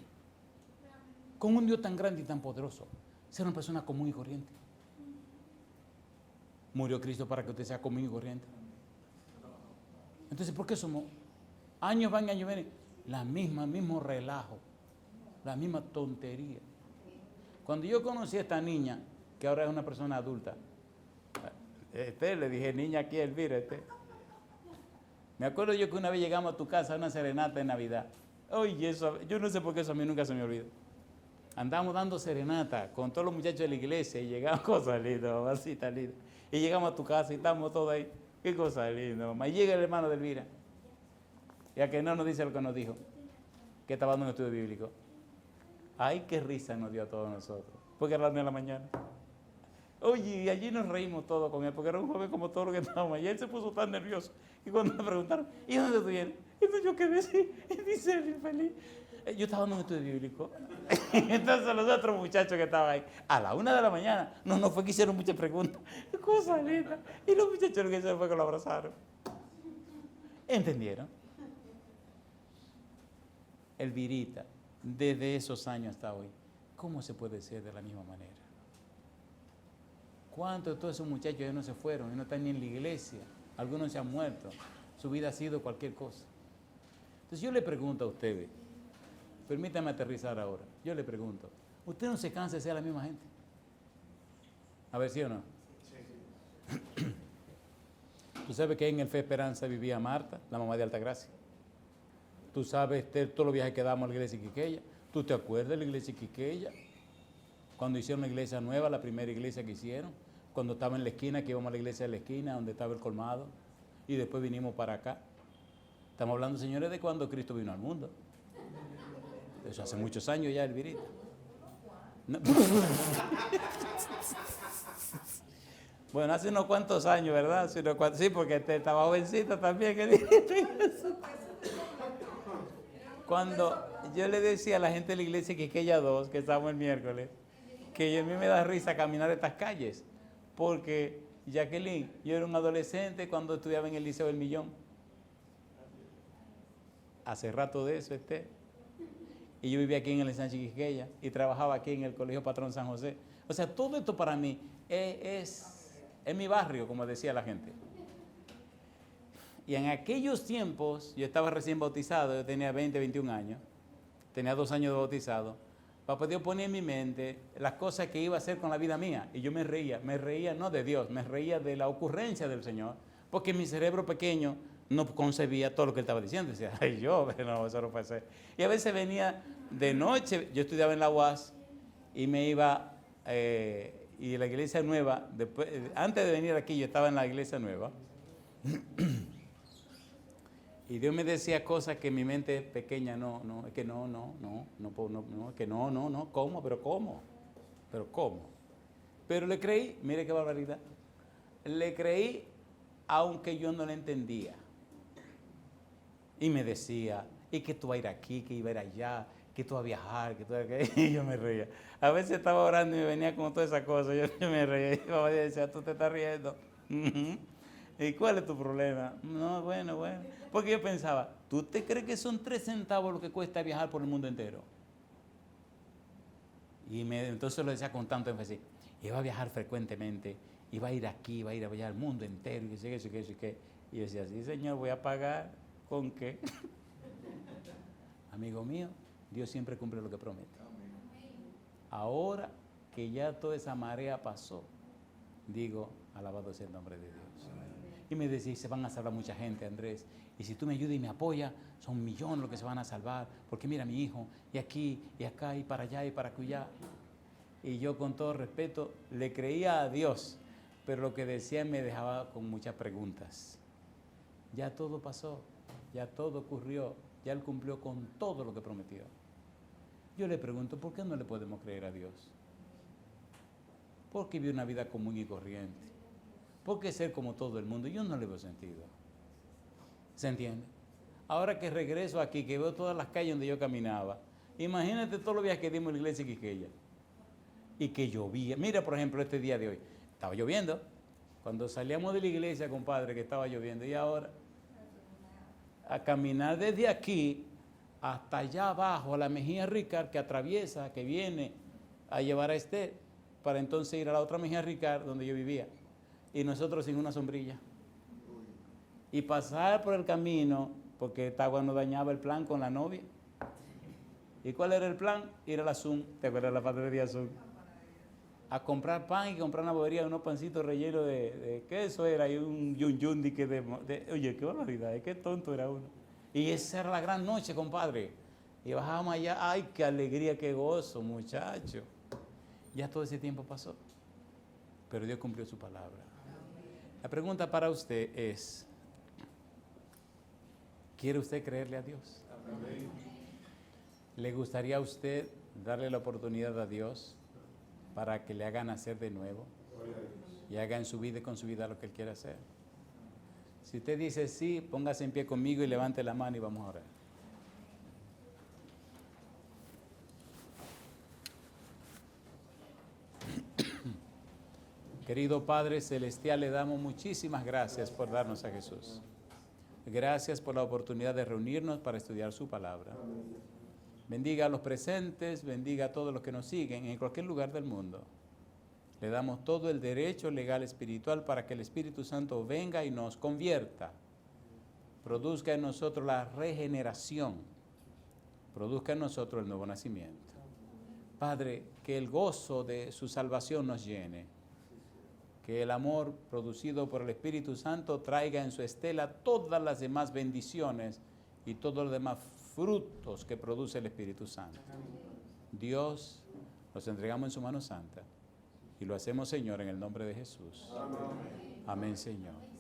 con un Dios tan grande y tan poderoso, ser una persona común y corriente? ¿Murió Cristo para que usted sea común y corriente? Entonces, ¿por qué somos años van y años vienen mismo relajo, la misma tontería? Cuando yo conocí a esta niña, que ahora es una persona adulta, le dije niña aquí, Elvira, me acuerdo yo que una vez llegamos a tu casa a una serenata de Navidad. Oye, eso, yo no sé por qué eso a mí nunca se me olvida. Andamos dando serenata con todos los muchachos de la iglesia y llegamos, cosas lindas, mamacita linda. Y llegamos a tu casa y estamos todos ahí. Qué cosa linda, mamá. Y llega el hermano de Elvira. Ya que no nos dice lo que nos dijo, que estaba dando un estudio bíblico. Ay, qué risa nos dio a todos nosotros, porque era las 9 de la mañana. Oye, y allí nos reímos todos con él, porque era un joven como todos los que estábamos allí. Él se puso tan nervioso. Y cuando me preguntaron, ¿y dónde tú vienes? Entonces yo quedé así, y dice él, feliz. Yo estaba dando un estudio bíblico. Entonces los otros muchachos que estaban ahí, a la 1 de la mañana, no fue que hicieron muchas preguntas. Cosa linda. Y los muchachos lo que hicieron fue que lo abrazaron. ¿Entendieron? Elvirita, desde esos años hasta hoy, ¿cómo se puede ser de la misma manera? ¿Cuántos de todos esos muchachos ya no se fueron y no están ni en la iglesia? Algunos se han muerto. Su vida ha sido cualquier cosa. Entonces yo le pregunto a ustedes, permítame aterrizar ahora, yo le pregunto, ¿usted no se cansa de ser la misma gente? A ver, ¿sí o no? Sí. ¿Tú sabes que en el Fe Esperanza vivía Marta, la mamá de Altagracia? ¿Tú sabes, Esther, todos los viajes que damos a la iglesia de Quiqueya? ¿Tú te acuerdas de la iglesia de Quiqueya? Cuando hicieron la iglesia nueva, la primera iglesia que hicieron, cuando estaba en la esquina, que íbamos a la iglesia de la esquina, donde estaba el colmado, y después vinimos para acá. Estamos hablando, señores, de cuando Cristo vino al mundo. Eso hace muchos años ya, Elvirita. No. Bueno, hace unos cuantos años, ¿verdad? Sí, porque estaba jovencito también. Cuando yo le decía a la gente de la iglesia que aquella 2, que estábamos el miércoles, que a mí me da risa caminar estas calles, porque Jacqueline, yo era un adolescente cuando estudiaba en el Liceo del Millón. Hace rato de eso, y yo vivía aquí en el ensanche Quisqueya y trabajaba aquí en el Colegio Patrón San José. O sea, todo esto para mí es mi barrio, como decía la gente. Y en aquellos tiempos, yo estaba recién bautizado, yo tenía 20, 21 años, tenía 2 años de bautizado. Papá Dios ponía en mi mente las cosas que iba a hacer con la vida mía. Y yo me reía no de Dios, me reía de la ocurrencia del Señor, porque mi cerebro pequeño no concebía todo lo que él estaba diciendo. Decía, ay, no, eso no puede ser. Y a veces venía de noche, yo estudiaba en la UAS y me iba, y la iglesia nueva, después, antes de venir aquí yo estaba en la iglesia nueva, y Dios me decía cosas que en mi mente pequeña es que no, ¿cómo? ¿Pero cómo? Pero le creí, mire qué barbaridad, le creí aunque yo no le entendía. Y me decía, y que tú vas a ir aquí, que iba a ir allá, que tú vas a viajar, que tú vas a... Y yo me reía. A veces estaba orando y me venía con todas esas cosas, yo me reía. Y papá decía, tú te estás riendo. ¿Y cuál es tu problema? No, bueno. Porque yo pensaba, ¿tú te crees que son 3 centavos lo que cuesta viajar por el mundo entero? Y entonces lo decía con tanto énfasis. Iba a viajar frecuentemente, iba a ir aquí, iba a ir allá al mundo entero, y que sé qué. Y yo decía, sí, Señor, voy a pagar. ¿Con qué? Amigo mío, Dios siempre cumple lo que promete. Ahora que ya toda esa marea pasó, digo, alabado sea el nombre de Dios. Y me decís, se van a salvar mucha gente, Andrés. Y si tú me ayudas y me apoyas, son millones los que se van a salvar. Porque mira mi hijo, y aquí, y acá, y para allá, y para acullá. Y yo con todo respeto le creía a Dios, pero lo que decía me dejaba con muchas preguntas. Ya todo pasó, ya todo ocurrió, ya Él cumplió con todo lo que prometió. Yo le pregunto, ¿por qué no le podemos creer a Dios? Porque vive una vida común y corriente. ¿Por qué ser como todo el mundo? Yo no le veo sentido. ¿Se entiende? Ahora que regreso aquí, que veo todas las calles donde yo caminaba, imagínate todos los días que dimos en la iglesia de Quisqueya. Y que llovía. Mira, por ejemplo, este día de hoy. Estaba lloviendo. Cuando salíamos de la iglesia, compadre, que estaba lloviendo. Y ahora, a caminar desde aquí hasta allá abajo, a la Mejía Ricard, que atraviesa, que viene a llevar a Esther, para entonces ir a la otra Mejía Ricard, donde yo vivía. Y nosotros sin una sombrilla. Y pasar por el camino, porque esta agua nos dañaba el plan con la novia. ¿Y cuál era el plan? Ir a la Zoom, ¿te acuerdas de la panadería Zoom? A comprar pan y comprar una bobería, unos pancitos rellenos de queso era, y un yundi que oye, qué barbaridad, qué tonto era uno. Y esa era la gran noche, compadre. Y bajábamos allá, ay, qué alegría, qué gozo, muchacho. Ya todo ese tiempo pasó, pero Dios cumplió su palabra. La pregunta para usted es, ¿quiere usted creerle a Dios? ¿Le gustaría a usted darle la oportunidad a Dios para que le haga nacer de nuevo y haga en su vida y con su vida lo que Él quiere hacer? Si usted dice sí, póngase en pie conmigo y levante la mano y vamos a orar. Querido Padre Celestial, le damos muchísimas gracias por darnos a Jesús. Gracias por la oportunidad de reunirnos para estudiar su palabra. Bendiga a los presentes, bendiga a todos los que nos siguen en cualquier lugar del mundo. Le damos todo el derecho legal espiritual para que el Espíritu Santo venga y nos convierta. Produzca en nosotros la regeneración. Produzca en nosotros el nuevo nacimiento. Padre, que el gozo de su salvación nos llene. Que el amor producido por el Espíritu Santo traiga en su estela todas las demás bendiciones y todos los demás frutos que produce el Espíritu Santo. Dios, los entregamos en su mano santa y lo hacemos, Señor, en el nombre de Jesús. Amén, Señor.